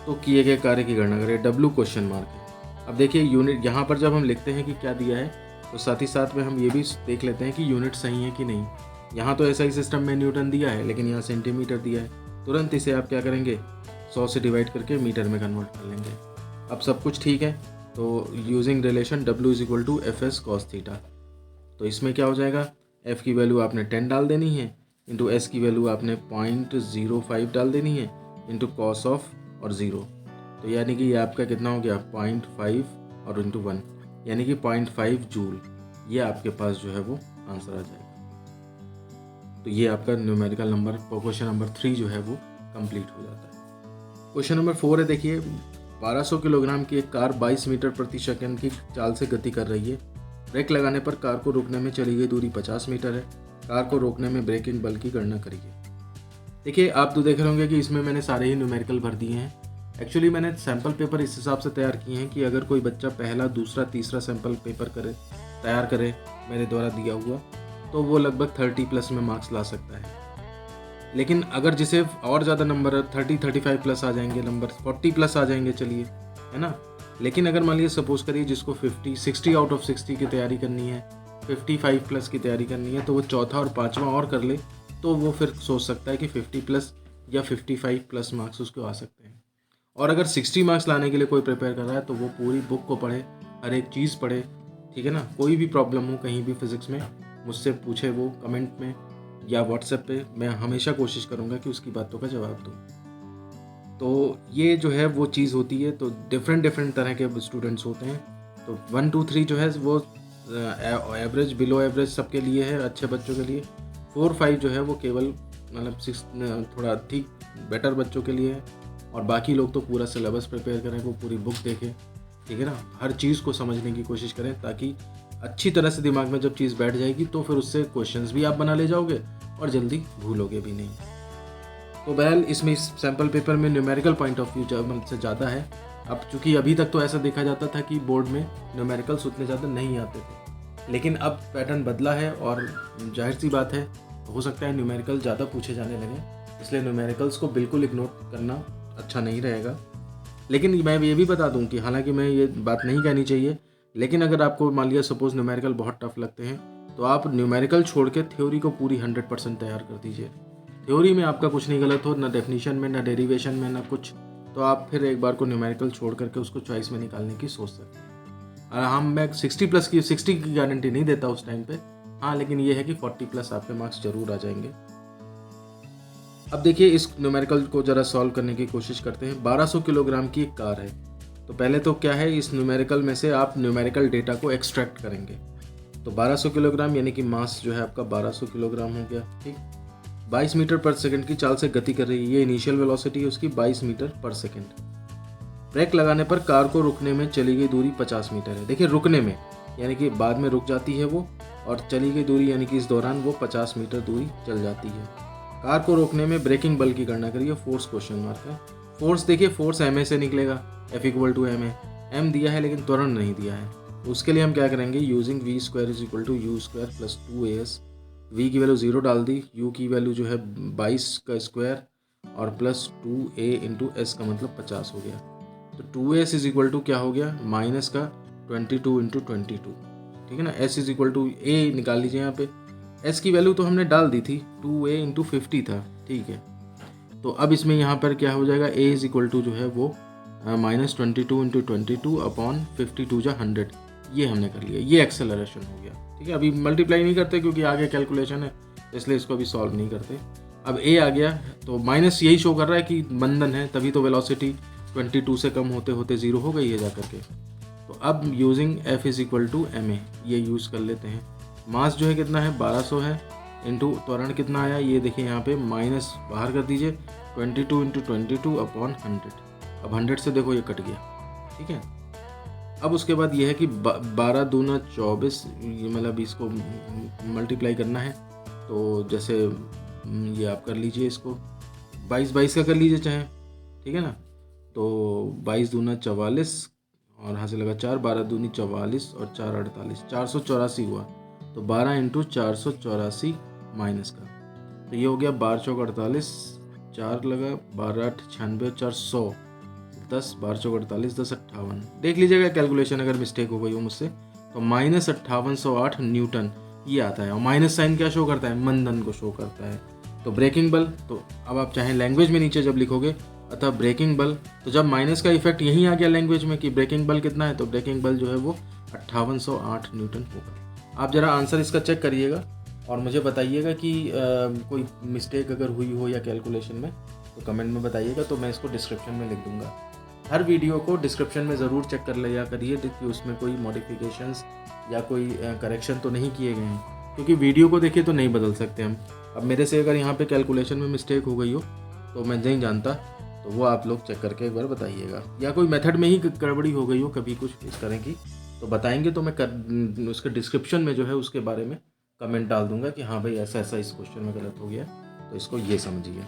तो किए गए कार्य की गणना करें, W क्वेश्चन मार्क है। अब देखिए यूनिट यहाँ पर जब हम लिखते हैं कि क्या दिया है, तो साथ ही साथ में हम ये भी देख लेते हैं कि यूनिट सही है कि नहीं। यहाँ तो ऐसा ही सिस्टम में न्यूटन दिया है, लेकिन यहाँ सेंटीमीटर दिया है। तुरंत इसे आप क्या करेंगे, 100 से डिवाइड करके मीटर में कन्वर्ट कर लेंगे। अब सब कुछ ठीक है, तो using relation W = FS cos θ। तो इसमें क्या हो जाएगा, F की वैल्यू आपने 10 डाल देनी है, इंटू S की वैल्यू आपने 0.05 डाल देनी है, इंटू कॉस ऑफ और 0। तो यानी कि ये आपका कितना हो गया, 0.5 और इंटू 1, यानी कि 0.5 जूल। ये आपके पास जो है वो आंसर आ जाएगा। तो ये आपका न्यूमेरिकल नंबर क्वेश्चन नंबर 3 जो है वो कंप्लीट हो जाता है। क्वेश्चन नंबर 4 है, देखिए 1200 किलोग्राम की एक कार 22 मीटर प्रति सेकंड की चाल से गति कर रही है। ब्रेक लगाने पर कार को रोकने में चली गई दूरी 50 मीटर है। कार को रोकने में ब्रेकिंग बल की गणना करिए। देखिए आप तो देख रहे होंगे कि इसमें मैंने सारे ही न्यूमेरिकल भर दिए हैं। एक्चुअली मैंने सैम्पल पेपर इस हिसाब से तैयार किए हैं कि अगर कोई बच्चा पहला, दूसरा, तीसरा सैम्पल पेपर तैयार करे मेरे द्वारा दिया हुआ, तो वो लगभग 30+ में मार्क्स ला सकता है। लेकिन अगर जिसे और ज़्यादा नंबर 30-35+ आ जाएंगे, नंबर 40+ आ जाएंगे, चलिए, है ना। लेकिन अगर मान लीजिए सपोज करिए जिसको 60 आउट ऑफ 60 की तैयारी करनी है, 55+ की तैयारी करनी है, तो वो चौथा और पाँचवा और कर ले, तो वो फिर सोच सकता है कि 50+ या 55+ मार्क्स उसको आ सकते हैं। और अगर 60 मार्क्स लाने के लिए कोई प्रिपेयर कर रहा है तो वो पूरी बुक को पढ़े, हर एक चीज़ पढ़े, ठीक है ना। कोई भी प्रॉब्लम हो कहीं भी फिज़िक्स में, मुझसे पूछे वो कमेंट में या व्हाट्सएप पे, मैं हमेशा कोशिश करूँगा कि उसकी बातों का जवाब दूँ। तो ये जो है वो चीज़ होती है। तो डिफरेंट तरह के स्टूडेंट्स होते हैं। तो 1 2 3 जो है वो एवरेज, बिलो एवरेज सबके लिए है, अच्छे बच्चों के लिए। 4 5 जो है वो केवल मतलब 6 थोड़ा ठीक बेटर बच्चों के लिए है। और बाकी लोग तो पूरा सिलेबस प्रिपेयर करें, वो पूरी बुक देखें, ठीक है ना। हर चीज़ को समझने की कोशिश करें, ताकि अच्छी तरह से दिमाग में जब चीज़ बैठ जाएगी तो फिर उससे क्वेश्चंस भी आप बना ले जाओगे और जल्दी भूलोगे भी नहीं। तो बहरहाल इसमें इस सैम्पल पेपर में न्यूमेरिकल पॉइंट ऑफ व्यू से ज़्यादा है। अब चूँकि अभी तक तो ऐसा देखा जाता था कि बोर्ड में न्यूमेरिकल्स उतने ज़्यादा नहीं आते थे, लेकिन अब पैटर्न बदला है और जाहिर सी बात है, हो सकता है न्यूमेरिकल ज़्यादा पूछे जाने लगे, इसलिए न्यूमेरिकल्स को बिल्कुल इग्नोर करना अच्छा नहीं रहेगा। लेकिन मैं ये भी बता दूं कि हालांकि मैं ये बात नहीं कहनी चाहिए, लेकिन अगर आपको मान लिया सपोज न्यूमेरिकल बहुत टफ लगते हैं, तो आप न्यूमेरिकल छोड़ के थ्योरी को पूरी 100% तैयार कर दीजिए। थ्योरी में आपका कुछ नहीं गलत हो, ना डेफिनेशन में, ना डेरिवेशन में, ना कुछ, तो आप फिर एक बार को न्यूमेरिकल छोड़ करके उसको चॉइस में निकालने की सोच सकते हैं। मैं 60 की गारंटी नहीं देता उस टाइम पे, हाँ, लेकिन ये है कि 40+ आपके मार्क्स जरूर आ जाएंगे। अब देखिए इस न्यूमेरिकल को ज़रा सॉल्व करने की कोशिश करते हैं। 1200 किलोग्राम की एक कार है। तो पहले तो क्या है, इस न्यूमेरिकल में से आप न्यूमेरिकल डेटा को एक्सट्रैक्ट करेंगे। तो 1200 किलोग्राम यानी कि मास जो है आपका 1200 किलोग्राम हो गया, ठीक। 22 मीटर पर सेकंड की चाल से गति कर रही है, ये इनिशियल वेलोसिटी है उसकी 22 मीटर पर सेकंड। ब्रेक लगाने पर कार को रुकने में चली गई दूरी 50 मीटर है। देखिए रुकने में यानी कि बाद में रुक जाती है वो, और चली गई दूरी यानी कि इस दौरान वो 50 मीटर दूरी चल जाती है। कार को रोकने में ब्रेकिंग बल की गणना करिए, फोर्स क्वेश्चन मार्क है। फोर्स देखिए, फोर्स ma से निकलेगा, F = ma। m दिया है लेकिन त्वरण नहीं दिया है, उसके लिए हम क्या करेंगे, using v² = u² + 2as। v की वैल्यू 0 डाल दी, u की वैल्यू जो है 22 का स्क्वायर और प्लस 2a × s का मतलब 50 हो गया। तो 2s = क्या हो गया, माइनस का 22 × 22, ठीक है ना। s = a निकाल लीजिए यहाँ पे। s की वैल्यू तो हमने डाल दी थी, 2a × 50 था, ठीक है। तो अब इसमें यहाँ पर क्या हो जाएगा, a = जो है वो -22 × 22 अपॉन 52 जा 100, ये हमने कर लिया, ये एक्सेलरेशन हो गया। ठीक है, अभी मल्टीप्लाई नहीं करते क्योंकि आगे कैलकुलेशन है, इसलिए इसको अभी सॉल्व नहीं करते। अब ए आ गया तो माइनस यही शो कर रहा है कि बंधन है, तभी तो वेलोसिटी 22 से कम होते होते 0 हो गई है जा करके। तो अब यूजिंग F = ma ये यूज़ कर लेते हैं। मास जो है कितना है 1200 है, इंटू त्वरण कितना आया ये देखिए यहाँ पे माइनस बाहर कर दीजिए 22 × 22 अपॉन 100। अब 100 से देखो ये कट गया। ठीक है, अब उसके बाद ये है कि 12 दूना 24, ये मतलब इसको मल्टीप्लाई करना है। तो जैसे ये आप कर लीजिए, इसको 22 का कर लीजिए चाहे। ठीक है ना, तो 22 दूना 44 और यहाँ से लगा 4, 12 दूनी 44 और 4 48, 484 हुआ। तो 12 × 484 माइनस का, तो ये हो गया 12 चौक 48, 4 लगा 12 8 96, 400, 10 12 चौक 48, 10 58। देख लीजिएगा कैलकुलेशन अगर मिस्टेक हो गई हो मुझसे, तो -5808 न्यूटन ये आता है। और माइनस साइन क्या शो करता है, मंदन को शो करता है। तो ब्रेकिंग बल, तो अब आप चाहे लैंग्वेज में नीचे जब लिखोगे अतः ब्रेकिंग बल, तो जब माइनस का इफेक्ट यहीं आ गया लैंग्वेज में कि ब्रेकिंग बल कितना है, तो ब्रेकिंग बल जो है वो 5808 न्यूटन होगा। आप जरा आंसर इसका चेक करिएगा और मुझे बताइएगा कि कोई मिस्टेक अगर हुई हो या कैलकुलेशन में, तो कमेंट में बताइएगा, तो मैं इसको डिस्क्रिप्शन में लिख दूंगा। हर वीडियो को डिस्क्रिप्शन में ज़रूर चेक कर लिया करिए कि उसमें कोई मॉडिफिकेशंस या कोई करेक्शन तो नहीं किए गए हैं, क्योंकि वीडियो को देखिए तो नहीं बदल सकते हम। अब मेरे से अगर यहाँ पे कैलकुलेशन में मिस्टेक हो गई हो तो मैं नहीं जानता, तो वो आप लोग चेक करके एक बार बताइएगा। या कोई मेथड में ही गड़बड़ी हो गई हो कभी कुछ इस तरह की, तो बताएंगे तो मैं उसके डिस्क्रिप्शन में जो है उसके बारे में कमेंट डाल दूंगा कि हाँ भाई ऐसा ऐसा इस क्वेश्चन में गलत हो गया, तो इसको ये समझिए।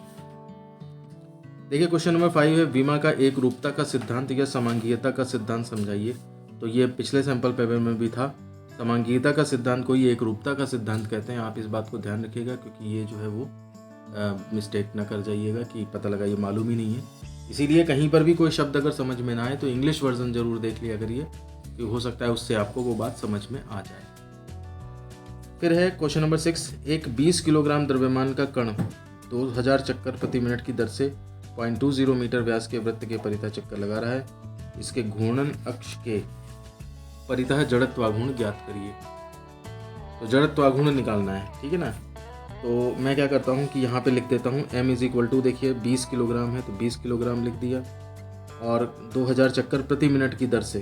देखिए क्वेश्चन नंबर 5 है, विमा का एक रूपता का सिद्धांत या समांगीयता का सिद्धांत समझाइए। तो ये पिछले सैंपल पेपर में भी था। समांगीयता का सिद्धांत को ये एक रूपता का सिद्धांत कहते हैं। आप इस बात को ध्यान रखिएगा, क्योंकि ये जो है वो मिस्टेक ना कर जाइएगा कि पता लगा ये मालूम ही नहीं है। इसीलिए कहीं पर भी कोई शब्द अगर समझ में ना आए तो इंग्लिश वर्जन जरूर देख लिया करिए, कि हो सकता है उससे आपको वो बात समझ में आ जाए। फिर है क्वेश्चन नंबर 6, एक 20 किलोग्राम द्रव्यमान का कण 2000 चक्कर प्रति मिनट की दर से 0.20 मीटर व्यास के वृत्त के परितः चक्कर लगा रहा है। इसके घूर्णन अक्ष के परितः जड़त्वाघूर्ण ज्ञात करिए। तो जड़त्वाघूर्ण निकालना है, ठीक है ना। तो मैं क्या करता हूँ कि यहाँ पे लिख देता हूँ m = देखिए 20 किलोग्राम है तो 20 किलोग्राम लिख दिया, और 2000 चक्कर प्रति मिनट की दर से,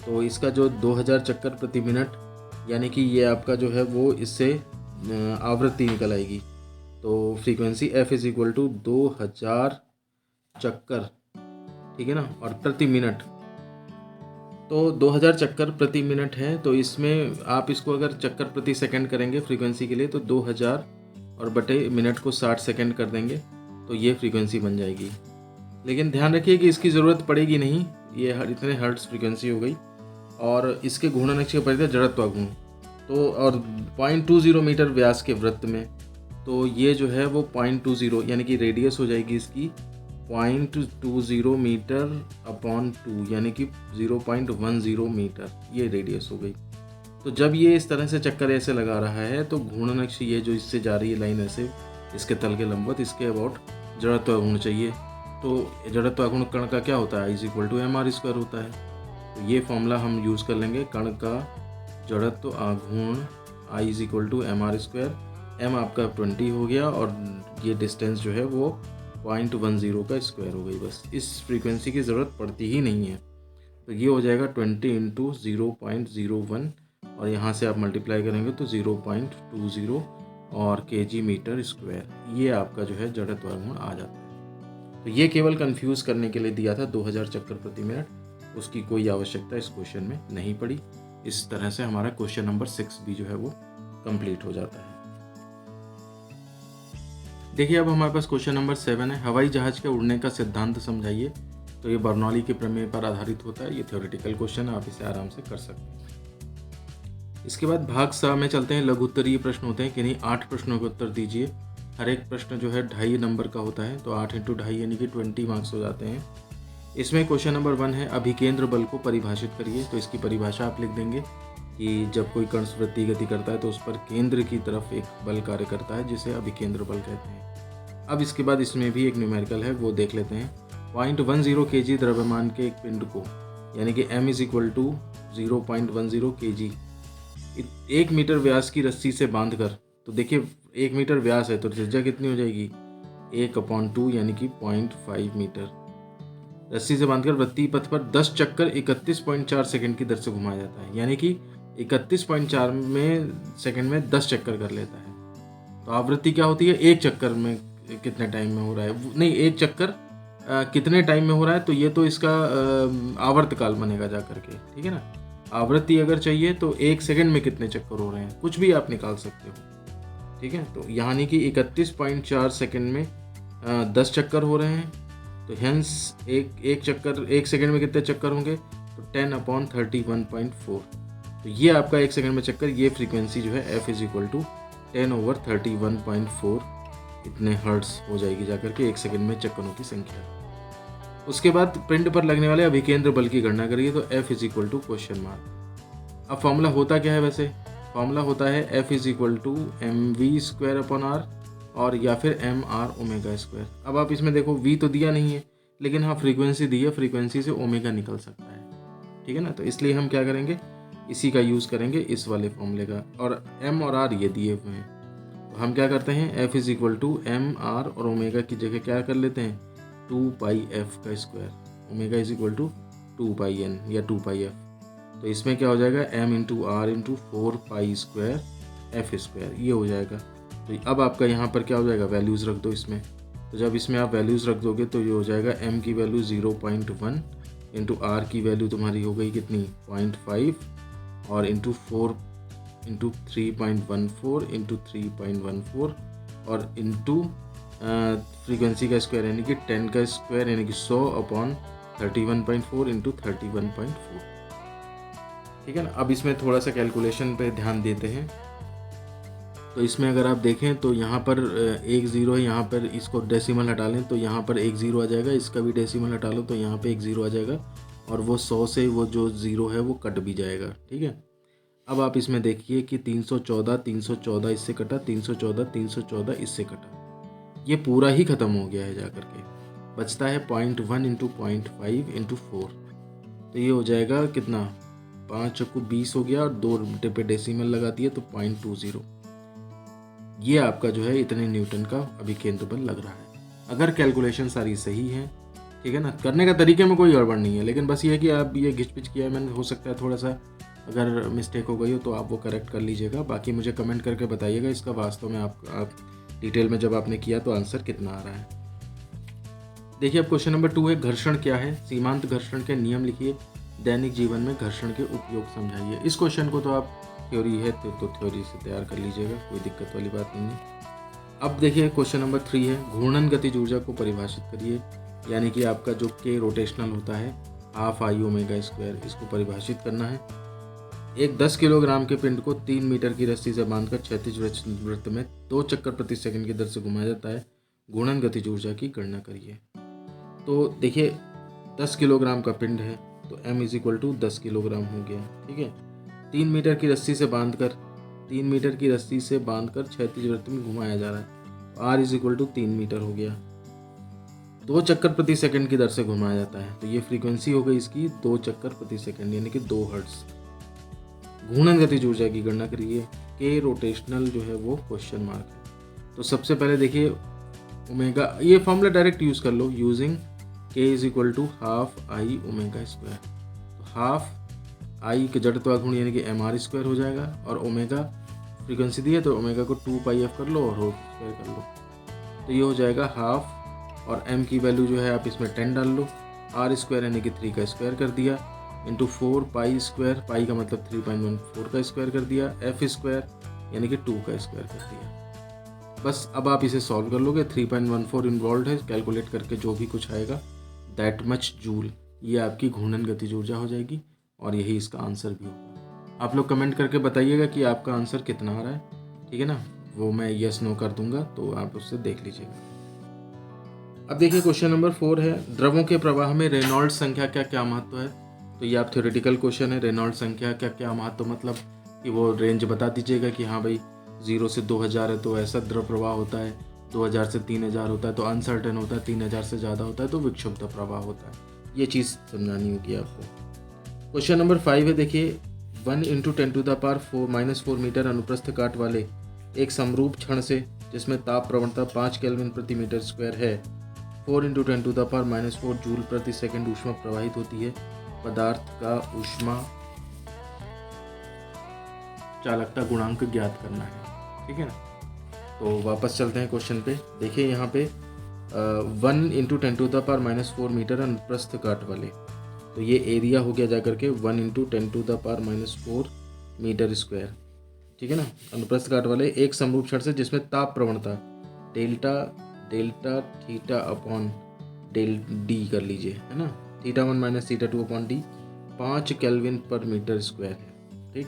तो इसका जो 2000 चक्कर प्रति मिनट यानी कि ये आपका जो है वो इससे आवृत्ति निकल आएगी। तो फ्रीक्वेंसी F = 2000 चक्कर, ठीक है ना, और प्रति मिनट, तो 2000 चक्कर प्रति मिनट है। तो इसमें आप इसको अगर चक्कर प्रति सेकंड करेंगे फ्रीक्वेंसी के लिए, तो 2000 और बटे मिनट को 60 सेकंड कर देंगे, तो ये फ्रीक्वेंसी बन जाएगी। लेकिन ध्यान रखिए कि इसकी ज़रूरत पड़ेगी नहीं, ये इतने हर्ट्ज फ्रीक्वेंसी हो गई। और इसके घूर्णन अक्ष के परितः जड़त्वाघूर्ण, तो और 0.20 मीटर व्यास के वृत्त में, तो ये जो है वो 0.20 यानी कि रेडियस हो जाएगी इसकी 0.20 मीटर अपॉन 2 यानी कि 0.10 मीटर, ये रेडियस हो गई। तो जब ये इस तरह से चक्कर ऐसे लगा रहा है तो घूर्णन अक्ष ये जो इससे जा रही है लाइन ऐसे इसके तल के लंबवत, इसके अबाउट जड़त्वाघूर्ण चाहिए। तो जड़त्वाघूर्ण कण का क्या होता है, I = mr² होता है। तो ये फॉर्मूला हम यूज़ कर लेंगे, कण का जड़त्वाघूर्ण I = mr²। m आपका 20 हो गया और ये डिस्टेंस जो है वो 0.10 का स्क्वायर हो गई। बस इस फ्रीक्वेंसी की ज़रूरत पड़ती ही नहीं है। तो ये हो जाएगा 20 × 0.01 और यहाँ से आप मल्टीप्लाई करेंगे तो 0.20 और kg मीटर स्क्वायर, ये आपका जो है जड़त्वाघूर्ण आ जाता है। तो ये केवल कंफ्यूज करने के लिए दिया था 2000 चक्कर प्रति मिनट, उसकी कोई आवश्यकता इस क्वेश्चन में नहीं पड़ी। इस तरह से हमारा क्वेश्चन नंबर 6 भी जो है वो कंप्लीट हो जाता है। देखिए अब हमारे पास क्वेश्चन नंबर 7 है, हवाई जहाज के उड़ने का सिद्धांत समझाइए। तो ये बर्नौली के प्रमेय पर आधारित होता है। ये थ्योरेटिकल क्वेश्चन है, आप इसे आराम से कर सकते हैं। इसके बाद भाग स में चलते हैं। लघु उत्तरीय प्रश्न होते हैं, किन्हीं 8 प्रश्नों के उत्तर दीजिए। हर एक प्रश्न जो है 2.5 नंबर का होता है, तो 8 × 2.5 यानी कि 20 मार्क्स हो जाते हैं। इसमें क्वेश्चन नंबर 1 है, अभिकेंद्र बल को परिभाषित करिए। तो इसकी परिभाषा आप लिख देंगे कि जब कोई कण वृत्तीय गति करता है तो उस पर केंद्र की तरफ एक बल कार्य करता है, जिसे अभिकेंद्र बल कहते हैं। अब इसके बाद इसमें भी एक न्यूमेरिकल है, वो देख लेते हैं। 0.10 kg द्रव्यमान के एक पिंड को, यानी कि m is equal to 0.10 kg 1 metre व्यास की रस्सी से बांधकर, तो देखिए 1 मीटर व्यास है तो त्रिज्या कितनी हो जाएगी 1/2 यानी कि 0.5 मीटर, रस्सी से बांधकर वृत्तीय पथ पर 10 चक्कर 31.4 सेकंड की दर से घुमाया जाता है, यानी कि 31.4 सेकंड में 10 चक्कर कर लेता है। तो आवृत्ति क्या होती है, एक चक्कर में कितने टाइम में हो रहा है, नहीं एक चक्कर कितने टाइम में हो रहा है, तो ये तो इसका आवर्तकाल बनेगा जा करके, ठीक है ना। आवृत्ति अगर चाहिए तो 1 सेकंड में कितने चक्कर हो रहे हैं, कुछ भी आप निकाल सकते हो, ठीक है। तो यानी कि 31.4 सेकंड में 10 चक्कर हो रहे हैं, तो हेंस एक चक्कर 1 सेकंड में कितने चक्कर होंगे, तो 10/31.4, तो ये आपका 1 सेकंड में चक्कर, ये फ्रीक्वेंसी जो है f इज इक्वल टू 10/31.4 इतने हर्ट्स हो जाएगी जाकर के 1 सेकंड में चक्करों की संख्या। उसके बाद पिंड पर लगने वाले अभिकेंद्र बल की गणना करिए, तो f is equal to question mark. अब फॉर्मूला होता क्या है, वैसे फॉर्मूला होता है f is equal to mv²/r और या फिर mr⍵²। अब आप इसमें देखो v तो दिया नहीं है, लेकिन हाँ फ्रीक्वेंसी दी है, फ्रीक्वेंसी से ओमेगा निकल सकता है, ठीक है ना। तो इसलिए हम क्या करेंगे, इसी का यूज़ करेंगे, इस वाले फॉर्मूले का, और m और r ये दिए हुए हैं, तो हम क्या करते हैं f is equal to mr और ओमेगा की जगह क्या कर लेते हैं 2πf², omega is equal to 2πn या 2πf, तो इसमें क्या हो जाएगा m into are into 4π²f², ये हो जाएगा। तो अब आपका यहाँ पर क्या हो जाएगा, वैल्यूज़ रख दो इसमें, तो जब इसमें आप वैल्यूज़ रख दोगे तो ये हो जाएगा m की वैल्यू 0.1 इंटू आर की वैल्यू तुम्हारी हो गई कितनी 0.5 और इंटू 4 इंटू 3.14 इंटू 3.14 और इंटू फ्रीक्वेंसी का स्क्वायर यानी कि 10 का स्क्वायर यानी कि 100/31.4 इंटू 31.4, ठीक है ना। अब इसमें थोड़ा सा कैलकुलेशन पे ध्यान देते हैं, तो इसमें अगर आप देखें तो यहाँ पर 1 0 है, यहाँ पर इसको डेसिमल हटा लें तो यहाँ पर 1 0 आ जाएगा, इसका भी डेसिमल हटा लो तो यहाँ पे 1 0 आ जाएगा, और वो 100 से वो जो 0 है वो कट भी जाएगा, ठीक है। अब आप इसमें देखिए कि 314 इससे कटा, 314 इससे कटा, ये पूरा ही ख़त्म हो गया है जा करके, बचता है 0.1 इंटू 0.5 इंटू 4, तो ये हो जाएगा कितना 5 चक्कू 20 हो गया, और 2 पे डेसिमल लगा दिए तो 0.20, ये आपका जो है इतने न्यूटन का अभिकेंद्र बल लग रहा है, अगर कैलकुलेशन सारी सही है, ठीक है ना। करने का तरीके में कोई गड़बड़ नहीं है, लेकिन बस ये है कि आप ये घिच-पिच किया है मैंने, हो सकता है थोड़ा सा अगर मिस्टेक हो गई हो तो आप वो करेक्ट कर लीजिएगा। बाकी मुझे कमेंट करके बताइएगा इसका वास्तव में आप डिटेल में जब आपने किया तो आंसर कितना आ रहा है। देखिए अब क्वेश्चन नंबर 2 है, घर्षण क्या है, सीमांत घर्षण के नियम लिखिए, दैनिक जीवन में घर्षण के उपयोग समझाइए। इस क्वेश्चन को तो आप थ्योरी है तो थ्योरी से तैयार कर लीजिएगा, कोई दिक्कत वाली बात नहीं है। अब देखिए क्वेश्चन नंबर 3 है, घूर्णन गतिज ऊर्जा को परिभाषित करिए, यानी कि आपका जो के रोटेशनल होता है 12 I⍵², इसको परिभाषित करना है। एक 10 किलोग्राम के पिंड को 3 मीटर की रस्सी से बांधकर क्षैतिज वृत्त में 2 चक्कर प्रति सेकंड की दर से घुमाया जाता है, घूर्णन गतिज ऊर्जा की गणना करिए। तो देखिए 10 किलोग्राम का पिंड है तो m is equal to 10 kilogram हो गया, ठीक है। 3 मीटर की रस्सी से बांधकर क्षैतिज वृत्त में घुमाया जा रहा है, तो r is equal to 3 metre हो गया, 2 चक्कर प्रति सेकंड की दर से घुमाया जाता है, तो ये फ्रीक्वेंसी हो गई इसकी 2 चक्कर प्रति सेकंड यानी कि 2 हर्ट्ज। घूर्णन गतिज ऊर्जा की गणना करिए, के रोटेशनल जो है वो क्वेश्चन मार्क है। तो सबसे पहले देखिए ओमेगा, ये फॉर्मूला डायरेक्ट यूज कर लो, यूजिंग के इज इक्वल टू 12 I⍵², तो 12 I के जड़त्वाघूर्ण यानी कि mr² हो जाएगा, और ओमेगा फ्रीक्वेंसी दी है तो ओमेगा को 2πf कर लो और होल स्क्वायर कर लो, तो ये हो जाएगा 12, और m की वैल्यू जो है आप इसमें 10 डाल लो, r² यानी कि 3 का स्क्वायर कर दिया, इंटू 4π², पाई का मतलब 3.14 का स्क्वायर कर दिया, f² यानी कि 2 का स्क्वायर कर दिया। बस अब आप इसे सॉल्व कर लोगे, 3.14 इन्वॉल्व है, कैलकुलेट करके जो भी कुछ आएगा दैट मच जूल, ये आपकी घूर्णन गतिज ऊर्जा हो जाएगी, और यही इसका आंसर भी होगा। आप लोग कमेंट करके बताइएगा कि आपका आंसर कितना आ रहा है, ठीक है ना, वो मैं यस नो कर दूंगा, तो आप उससे देख लीजिएगा। अब देखिए क्वेश्चन नंबर 4 है, द्रवों के प्रवाह में रेनॉल्ड्स संख्या का क्या महत्व है। तो ये आप थ्योरेटिकल क्वेश्चन है, रेनॉल्ड्स संख्या का क्या महत्व, मतलब कि वो रेंज बता दीजिएगा कि हाँ भाई 0 से 2000 है तो ऐसा द्रव प्रवाह होता है, 2000 से 3000 होता है तो अनसर्टेन होता है, 3000 से ज़्यादा होता है तो विक्षुब्ध प्रवाह होता है। ये चीज़ समझानी होगी आपको। क्वेश्चन नंबर 5 है, देखिए 1 × 10⁻⁴ मीटर अनुप्रस्थ काट वाले एक समरूप क्षण से जिसमें ताप प्रवणता 5 केल्विन प्रति मीटर स्क्वायर है 4 × 10⁻⁴ जूल प्रति सेकंड ऊष्मा प्रवाहित होती है। पदार्थ का ऊष्मा चालकता गुणांक ज्ञात करना है। ठीक है ना, तो वापस चलते हैं क्वेश्चन पे। देखिए यहाँ पे 1 × 10⁻⁴ मीटर अनुप्रस्थ काट वाले, तो ये एरिया हो गया जाकर के 1 × 10⁻⁴ मीटर स्क्वायर। ठीक है ना, अनुप्रस्थ काट वाले एक समरूप क्षण से जिसमें ताप प्रवणता delta theta upon del D कर लीजिए, है ना, θ1 - θ2 upon D 5 kelvin per metre square है। ठीक,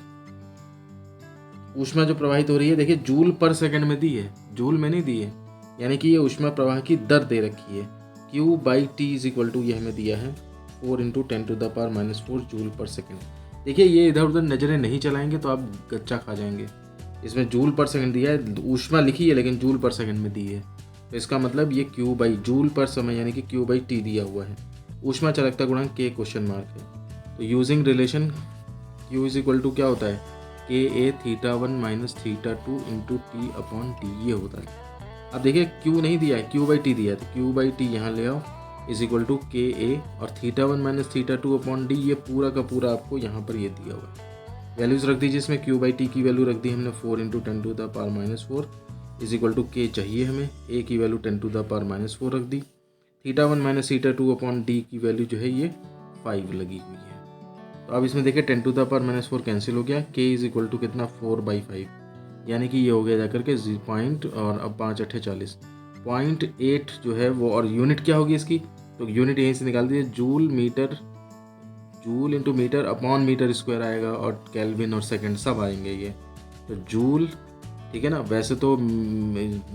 ऊष्मा जो प्रवाहित हो रही है देखिए जूल पर सेकंड में दी है, जूल में नहीं दी है, यानी कि ये ऊष्मा प्रवाह की दर दे रखी है। Q/T = ये हमें दिया है 4 × 10⁻⁴ जूल पर सेकंड। देखिए ये इधर उधर नज़रें नहीं चलाएंगे तो आप गच्चा खा जाएंगे। इसमें जूल पर सेकंड दिया है, ऊष्मा लिखी है लेकिन जूल पर सेकंड में दी है, तो इसका मतलब ये जूल पर समय यानी कि Q/T दिया हुआ है। ऊष्मा चालकता गुणांक K क्वेश्चन मार्क है। तो यूजिंग रिलेशन Q = क्या होता है, Ka θ1 - θ2 × T अपॉन T, ये होता है। अब देखिए Q नहीं दिया है, Q/T दिया है, तो Q/T यहाँ ले आओ = Ka और θ1 - θ2 अपॉन D, ये पूरा का पूरा आपको यहाँ पर ये दिया हुआ है। वैल्यूज रख दीजिए इसमें। Q/T की वैल्यू रख दी हमने 4 × 10⁻⁴ = K चाहिए हमें, A की वैल्यू 10⁻⁴ रख दी, θ1 - θ2 अपॉन D की वैल्यू जो है ये 5 लगी हुई है। तो अब इसमें देखिए 10⁻⁴ कैंसिल हो गया, K = कितना 4/5, यानी कि ये हो गया जाकर के 0 और अब 5 × 8 = 40, 0.8 जो है वो, और यूनिट क्या होगी इसकी, तो यूनिट यहीं से निकाल दीजिए, joule × metre upon metre square आएगा और केल्विन और सेकंड सब आएंगे ये, तो जूल। ठीक है ना, वैसे तो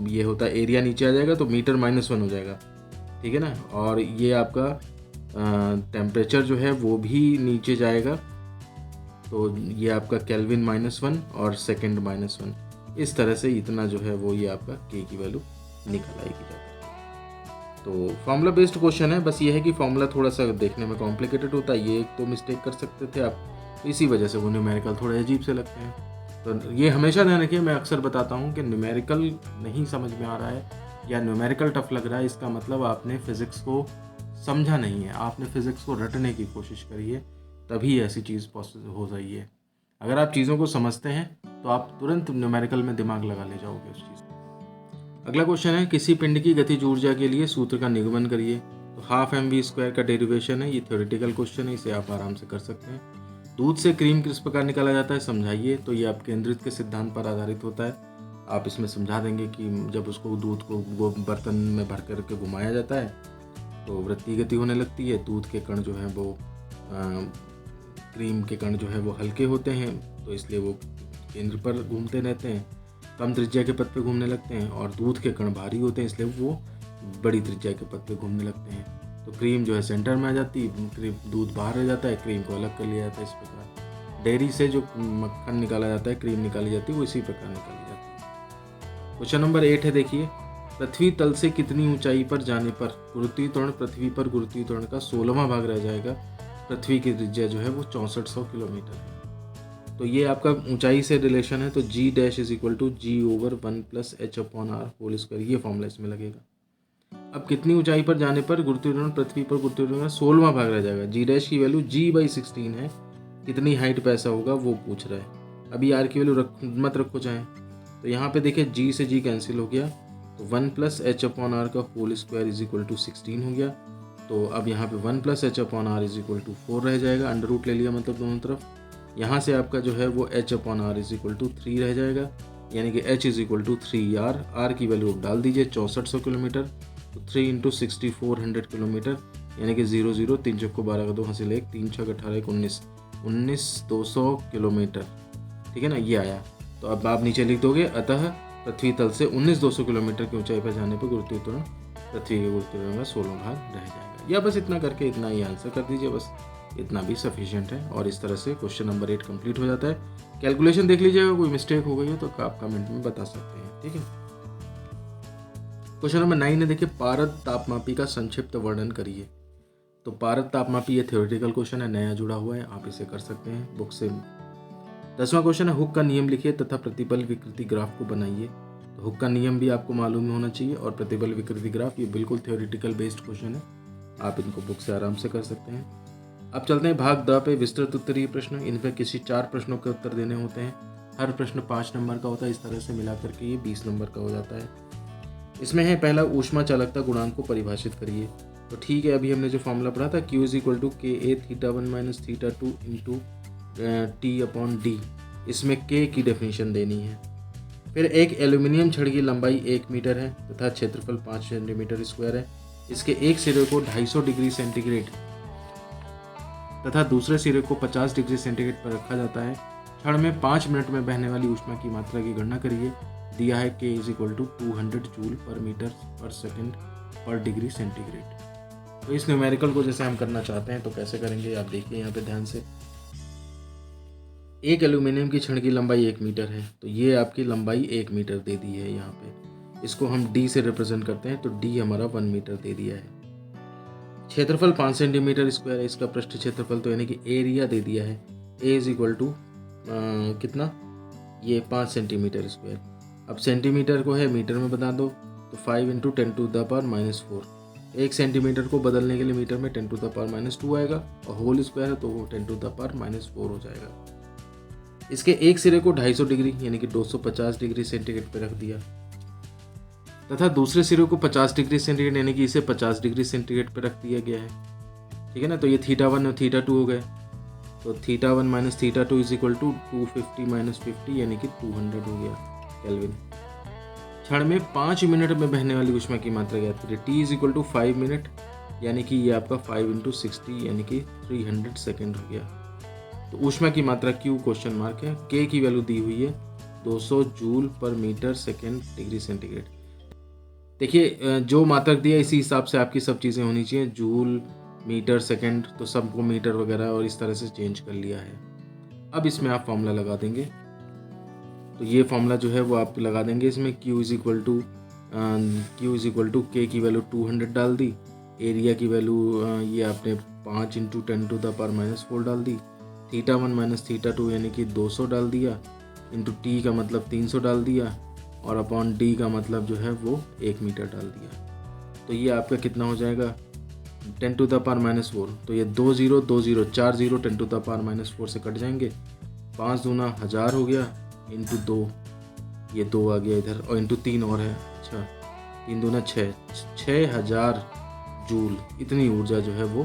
ये होता है एरिया नीचे आ जाएगा तो मीटर -1 हो जाएगा। ठीक है ना, और ये आपका टेम्परेचर जो है वो भी नीचे जाएगा, तो ये आपका केल्विन -1 और सेकंड -1, इस तरह से इतना जो है वो ये आपका K की वैल्यू निकल आएगी जाकर। तो फॉर्मूला बेस्ड क्वेश्चन है, बस ये है कि फॉर्मूला थोड़ा सा देखने में कॉम्प्लिकेटेड होता है, ये एक तो मिस्टेक कर सकते थे आप, इसी वजह से वो न्यूमेरिकल थोड़े अजीब से लगते हैं। तो ये हमेशा ध्यान रखिए, मैं अक्सर बताता हूँ कि न्यूमेरिकल नहीं समझ में आ रहा है या न्यूमेरिकल टफ लग रहा है, इसका मतलब आपने फिज़िक्स को समझा नहीं है, आपने फिज़िक्स को रटने की कोशिश करी है, तभी ऐसी चीज़ पॉसिबल हो रही है। अगर आप चीज़ों को समझते हैं तो आप तुरंत न्यूमेरिकल में दिमाग लगा ले जाओगे उस चीज़। अगला क्वेश्चन है, किसी पिंड की गतिज ऊर्जा के लिए सूत्र का निगमन करिए। तो 12 mv² का डेरिवेशन है, ये थ्योरेटिकल क्वेश्चन है, इसे आप आराम से कर सकते हैं। दूध से क्रीम किस प्रकार निकाला जाता है समझाइए। तो ये आप केंद्रित के सिद्धांत पर आधारित होता है। आप इसमें समझा देंगे कि जब उसको दूध को वो बर्तन में भर करके घुमाया जाता है तो वृत्तीय गति होने लगती है, दूध के कण जो हैं वो क्रीम के कण जो है वो हल्के होते हैं, तो इसलिए वो केंद्र पर घूमते रहते हैं, कम त्रिज्या के पथ पे घूमने लगते हैं, और दूध के कण भारी होते हैं इसलिए वो बड़ी त्रिज्या के पथ पे घूमने लगते हैं। तो क्रीम जो है सेंटर में आ जाती है, दूध बाहर रह जाता है, क्रीम को अलग कर लिया जाता है। इस प्रकार डेयरी से जो मक्खन निकाला जाता है, क्रीम निकाली जाती है, वो इसी प्रकार निकाली जाती है। क्वेश्चन नंबर 8 है, देखिए पृथ्वी तल से कितनी ऊंचाई पर जाने पर गुरुत्वीय त्वरण पृथ्वी पर गुरुत्वीय त्वरण का 16वां भाग रह जाएगा। पृथ्वी की त्रिज्या जो है वो 6400 किलोमीटर है। तो ये आपका ऊंचाई से रिलेशन है, तो G' = G/1 + h/r², ये फॉर्मूला इसमें लगेगा। अब कितनी ऊंचाई पर जाने पर गुरुत्वीय त्वरण पृथ्वी पर गुरुत्वीय त्वरण का 16वां भाग रह जाएगा। G' की वैल्यू G/16 है, कितनी हाइट पे ऐसा होगा वो पूछ रहा है। अभी R की वैल्यू मत रखो चाहे, तो यहाँ पे देखिए G से G कैंसिल हो गया, तो 1 + h/r² = 16 हो गया। तो अब यहाँ पे 1 + h/r = 4 रह जाएगा, अंडर रूट ले लिया मतलब दोनों तरफ। यहाँ से आपका जो है वो h/r = 3 रह जाएगा, यानी कि h = 3r। r की वैल्यू डाल दीजिए 6400 किलोमीटर, तो 3 × 6400 किलोमीटर, यानी कि 0 0 3 चौको 12 का 2 हासिल 1 3 6 18 1 19 19,200 किलोमीटर। ठीक है ना, ये आया। तो अब आप नीचे लिख दोगे, अतः पृथ्वी तल से 19,200 किलोमीटर की ऊंचाई पर जाने पर गुरुत्वीय त्वरण पृथ्वी के गुरुत्वीय त्वरण का 16वां भाग रह जाएगा। या बस इतना करके इतना ही आंसर कर दीजिए, बस इतना भी सफिशिएंट है। और इस तरह से क्वेश्चन नंबर 8 कंप्लीट हो जाता है। कैलकुलेशन देख लीजिएगा, कोई मिस्टेक हो गई है तो आप कमेंट में बता सकते हैं। ठीक है, क्वेश्चन नंबर 9 है, देखिए पारद तापमापी का संक्षिप्त वर्णन करिए। तो पारद तापमापी ये थ्योरेटिकल क्वेश्चन है, नया जुड़ा हुआ है, आप इसे कर सकते हैं बुक से। 10वां क्वेश्चन है, हुक का नियम लिखिए तथा प्रतिबल विकृति ग्राफ को बनाइए। तो हुक का नियम भी आपको मालूम होना चाहिए और प्रतिबल विकृति ग्राफ ये बिल्कुल थ्योरेटिकल बेस्ड क्वेश्चन है, आप इनको बुक से आराम से कर सकते हैं। अब चलते हैं भाग 10 पे, विस्तृत उत्तरीय प्रश्न। इनमें किसी 4 प्रश्नों के उत्तर देने होते हैं। हर प्रश्न 5 नंबर का होता है, इस तरह से मिला करके ये 20 नंबर का हो जाता है। इसमें है पहला, ऊष्मा चालकता गुणांक को परिभाषित करिए। तो ठीक है, अभी हमने जो फॉर्मूला पढ़ा था Q is equal to KA θ1 minus θ2 into T/D, इसमें K की डेफिनेशन देनी है। फिर एक एल्यूमिनियम छड़ की लंबाई 1 मीटर है तथा क्षेत्रफल 5 सेंटीमीटर स्क्वायर है। इसके एक सिरे को 250 डिग्री सेंटीग्रेड तथा दूसरे सिरे को 50 डिग्री सेंटीग्रेड पर रखा जाता है। क्षण में 5 मिनट में बहने वाली ऊष्मा की मात्रा की गणना करिए। दिया है K is equal to 200 joule per metre per second per degree centigrade. तो इस न्यूमेरिकल को जैसे हम करना चाहते हैं तो कैसे करेंगे, आप देखिए यहाँ पे ध्यान से। एक एल्यूमिनियम की छड़ की लंबाई 1 मीटर है, तो ये आपकी लंबाई 1 मीटर दे दी है यहाँ पे। इसको हम D से रिप्रेजेंट करते हैं, तो D हमारा 1 मीटर दे दिया है। क्षेत्रफल 5 सेंटीमीटर स्क्वायर है, इसका पृष्ठ क्षेत्रफल तो यानी कि एरिया दे दिया है। A इज इक्वल टू कितना, ये 5 सेंटीमीटर स्क्वायर। अब सेंटीमीटर को है मीटर में बता दो, तो 5 इंटू 10⁻⁴। 1 सेंटीमीटर को बदलने के लिए मीटर में 10⁻⁻2 आएगा, और होल स्क्वायर है तो वो 10⁻⁴ हो जाएगा। इसके एक सिरे को 250 डिग्री यानी कि 250 डिग्री सेंटीग्रेड पर रख दिया तथा दूसरे सिरे को 50 डिग्री सेंटीग्रेड यानी कि इसे 50 डिग्री सेंटीग्रेड पर रख दिया गया है। ठीक है ना, तो ये θ1 और θ2 हो गए। तो θ1 minus θ2 is equal to 250 minus 50 यानी कि 200 हो गया केल्विन। क्षण में 5 मिनट में बहने वाली ऊष्मा की मात्रा ज्ञात करिए। T is equal to 5 minute यानी कि ये आपका 5 इंटू 60 यानी कि 300 सेकेंड हो गया। तो ऊष्मा की मात्रा Q क्वेश्चन मार्क है। K की वैल्यू दी हुई है 200 joule per metre second degree centigrade. देखिए जो मात्रक दिया इसी हिसाब से आपकी सब चीज़ें होनी चाहिए, जूल मीटर सेकेंड तो सबको मीटर वगैरह और इस तरह से चेंज कर लिया है। अब इसमें आप फॉर्मूला लगा देंगे, तो ये फॉर्मूला जो है वो आप लगा देंगे इसमें। Q is equal to K की वैल्यू 200 डाल दी, एरिया की वैल्यू ये आपने 5 इंटू 10⁻⁴ डाल दी, θ1 माइनस θ2 यानी कि 200 डाल दिया, इंटू T का मतलब 300 डाल दिया, और अपॉन D का मतलब जो है वो 1 मीटर डाल दिया। तो ये आपका कितना हो जाएगा 10⁻⁴। तो ये 2 0 2 0 4 0 10⁻⁴ से कट जाएंगे। 5 दूना 1000 हो गया, इंटू 2 ये 2 आ गया इधर, और इंटू 3 और है, अच्छा 3 दूना 6 6000 जूल इतनी ऊर्जा जो है वो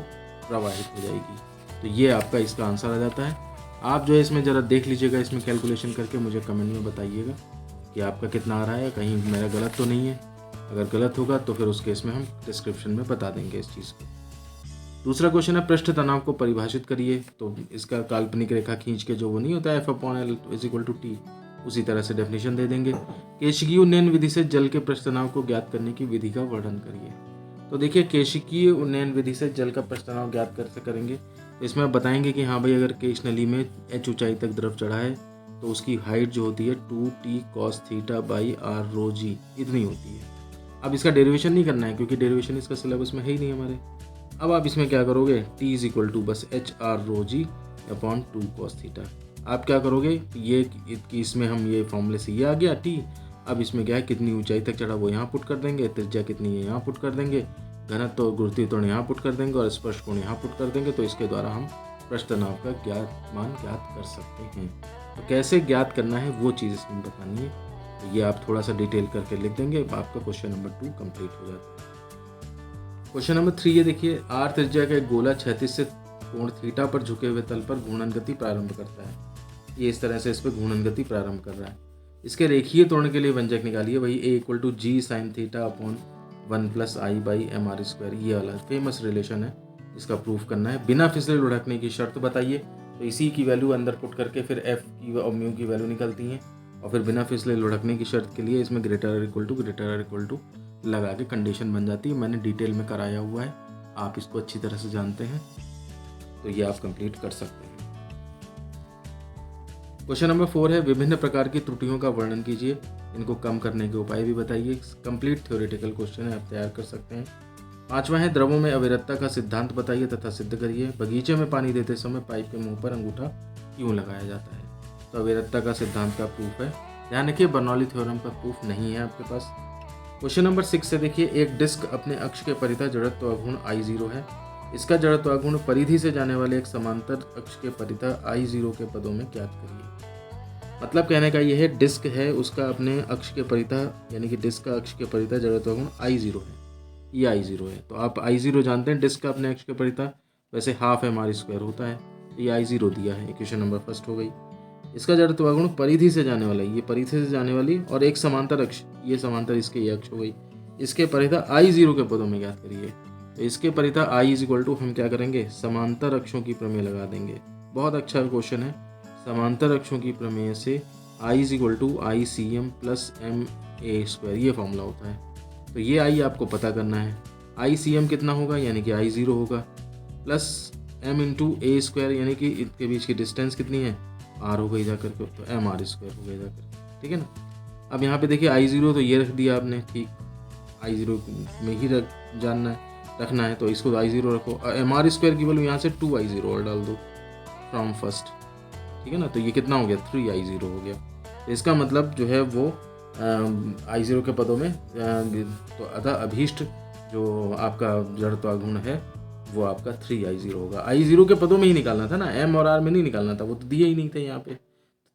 प्रवाहित हो जाएगी। तो ये आपका इसका आंसर आ जाता है। आप जो है इसमें ज़रा देख लीजिएगा, इसमें कैलकुलेशन करके मुझे कमेंट में बताइएगा कि आपका कितना आ रहा है, कहीं मेरा गलत तो नहीं है। अगर गलत होगा तो फिर उस केस में हम डिस्क्रिप्शन में बता देंगे इस चीज़ को। दूसरा क्वेश्चन है, पृष्ठ तनाव को परिभाषित करिए। तो इसका काल्पनिक रेखा खींच के जो वो नहीं होता है F/L is equal to T, उसी तरह से डेफिनेशन दे देंगे। केशिकीय उन्नयन विधि से जल के पृष्ठ तनाव को ज्ञात करने की विधि का वर्णन करिए। तो देखिए केशिकीय उन्नयन विधि से जल का पृष्ठ तनाव ज्ञात कैसे करेंगे, तो इसमें आप बताएंगे कि हाँ भाई अगर केश नली में h ऊंचाई तक द्रव चढ़ा है तो उसकी हाइट जो होती है 2T cos θ/r ρg इतनी होती है। अब इसका डेरिवेशन नहीं करना है क्योंकि डेरिवेशन इसका सिलेबस में है ही नहीं हमारे। अब आप इसमें क्या करोगे, T इज इक्वल टू बस HR ρg अपॉन 2 cos θ। आप क्या करोगे, ये कि इसमें हम ये फॉर्मूले से ये आ गया T। अब इसमें क्या है, कितनी ऊंचाई तक चढ़ा वो यहाँ पुट कर देंगे, त्रिज्या कितनी है यहाँ पुट कर देंगे, घनत्व गुरुत्वीय त्वरण यहाँ पुट कर देंगे और स्पर्श कोण यहाँ पुट कर देंगे। तो इसके द्वारा हम पृष्ठ तनाव का मान ज्ञात कर सकते हैं। तो कैसे ज्ञात करना है वो चीज़ इसमें बतानी है, तो ये आप थोड़ा सा डिटेल करके लिख देंगे, आपका क्वेश्चन नंबर 2 कंप्लीट हो जाता है। क्वेश्चन नंबर 3 ये देखिए, R त्रिज्या का एक गोला क्षैतिज से कोण थीटा पर झुके हुए तल पर घूर्णन गति प्रारंभ करता है। ये इस तरह से इस पर घूर्णन गति प्रारंभ कर रहा है। इसके रेखीय त्वरण के लिए व्यंजक निकालिए, वही A equal to G sin θ upon 1 plus I/mr²। ये वाला फेमस रिलेशन है, इसका प्रूफ करना है। बिना फिसले लुढ़कने की शर्त बताइए, तो इसी की वैल्यू अंदर पुट करके फिर F की और म्यू की वैल्यू निकलती हैं, और फिर बिना फिसले लुढ़कने की शर्त के लिए इसमें ग्रेटर इक्वल टू लगा के कंडीशन बन जाती है। मैंने डिटेल में कराया हुआ है, आप इसको अच्छी तरह से जानते हैं, तो ये आप कंप्लीट कर सकते हैं। क्वेश्चन नंबर 4 है, विभिन्न प्रकार की त्रुटियों का वर्णन कीजिए। इनको कम करने के उपाय भी बताइए। कंप्लीट थ्योरेटिकल क्वेश्चन है, आप तैयार कर सकते हैं। 5वां है द्रवों में अविरतता का सिद्धांत बताइए तथा सिद्ध करिए। बगीचे में पानी देते समय पाइप के मुंह पर अंगूठा क्यों लगाया जाता है? तो अविरतता का सिद्धांत का प्रूफ है। ध्यान रखिए बर्नौली थ्योरम का प्रूफ नहीं है आपके पास। क्वेश्चन नंबर 6 से देखिए, एक डिस्क अपने अक्ष के परितः जड़त्व गुण I0 है। इसका जड़त्व गुण परिधि से जाने वाले एक समांतर अक्ष के परितः I0 के पदों में ज्ञात करिए। मतलब कहने का यह है, डिस्क है उसका अपने अक्ष के परितः, यानी कि डिस्क का अक्ष के परितः जड़त्व गुण I0 है, ये I0 है। तो आप I0 जानते हैं, डिस्क का अपने अक्ष के परितः वैसे हाफ m r² होता है, तो ये I0 दिया है। क्वेश्चन नंबर फर्स्ट हो गई। इसका जड़त्व गुण परिधि से जाने वाला, ये परिधि से जाने वाली और एक समांतर अक्ष, ये समांतर इसके ये अक्ष हो गई, इसके परितः I0 के पदों में ज्ञात करिए। तो इसके परितः I = हम क्या करेंगे, समांतर अक्षों की प्रमेय लगा देंगे। बहुत अच्छा क्वेश्चन है। समांतर अक्षों की प्रमेय से I = ICM + MA², ये फॉर्मूला होता है। तो ये I आपको पता करना है। ICM कितना होगा, यानी कि I0 होगा, प्लस M × A² यानी कि इनके बीच की डिस्टेंस कितनी है, R हो गई जाकर के, तो MR² हो गया जाकर, ठीक है ना। अब यहाँ पे देखिए I0 तो ये रख दिया आपने, ठीक, I0 में ही रखना है, तो इसको I0 रखो। MR² की वैल्यू यहाँ से 2I0 और डाल दो फ्रॉम फर्स्ट, ठीक है ना। तो ये कितना हो गया, 3I0 हो गया। तो इसका मतलब जो है वो I0 के पदों में तो अतः अभीष्ट जो आपका जड़त्व गुण है वो आपका 3I0 होगा। I0 के पदों में ही निकालना था ना, M और R में नहीं निकालना था, वो तो दिए ही नहीं थे यहाँ पे।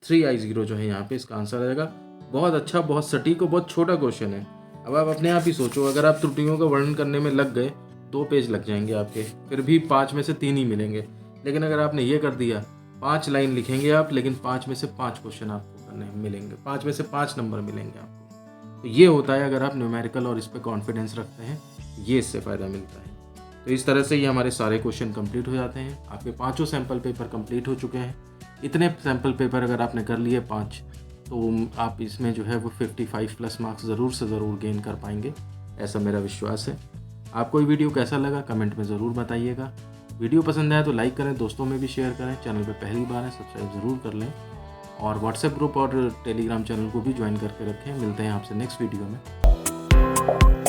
3I0 जो है यहाँ पे इसका आंसर आ जाएगा। बहुत अच्छा, बहुत सटीक और बहुत छोटा क्वेश्चन है। अब आप अपने आप ही सोचो, अगर आप त्रुटियों का वर्णन करने में लग गए 2 पेज लग जाएंगे आपके, फिर भी 5 में से 3 ही मिलेंगे। लेकिन अगर आपने ये कर दिया, 5 लाइन लिखेंगे आप, लेकिन 5 में से 5 क्वेश्चन आपको करने मिलेंगे, 5 में से 5 नंबर मिलेंगे आपको। तो ये होता है अगर आप न्यूमेरिकल और इस पर कॉन्फिडेंस रखते हैं, ये इससे फ़ायदा मिलता है। तो इस तरह से ये हमारे सारे क्वेश्चन कंप्लीट हो जाते हैं। आपके 5 सैम्पल पेपर कंप्लीट हो चुके हैं। इतने सैम्पल पेपर अगर आपने कर लिए 5, तो आप इसमें जो है वो 55+ मार्क्स ज़रूर से ज़रूर गेन कर पाएंगे, ऐसा मेरा विश्वास है। आपको ये वीडियो कैसा लगा कमेंट में ज़रूर बताइएगा। वीडियो पसंद आया तो लाइक करें, दोस्तों में भी शेयर करें। चैनल पे पहली बार है सब्सक्राइब ज़रूर कर लें, और व्हाट्सएप ग्रुप और टेलीग्राम चैनल को भी ज्वाइन करके रखें। मिलते हैं आपसे नेक्स्ट वीडियो में।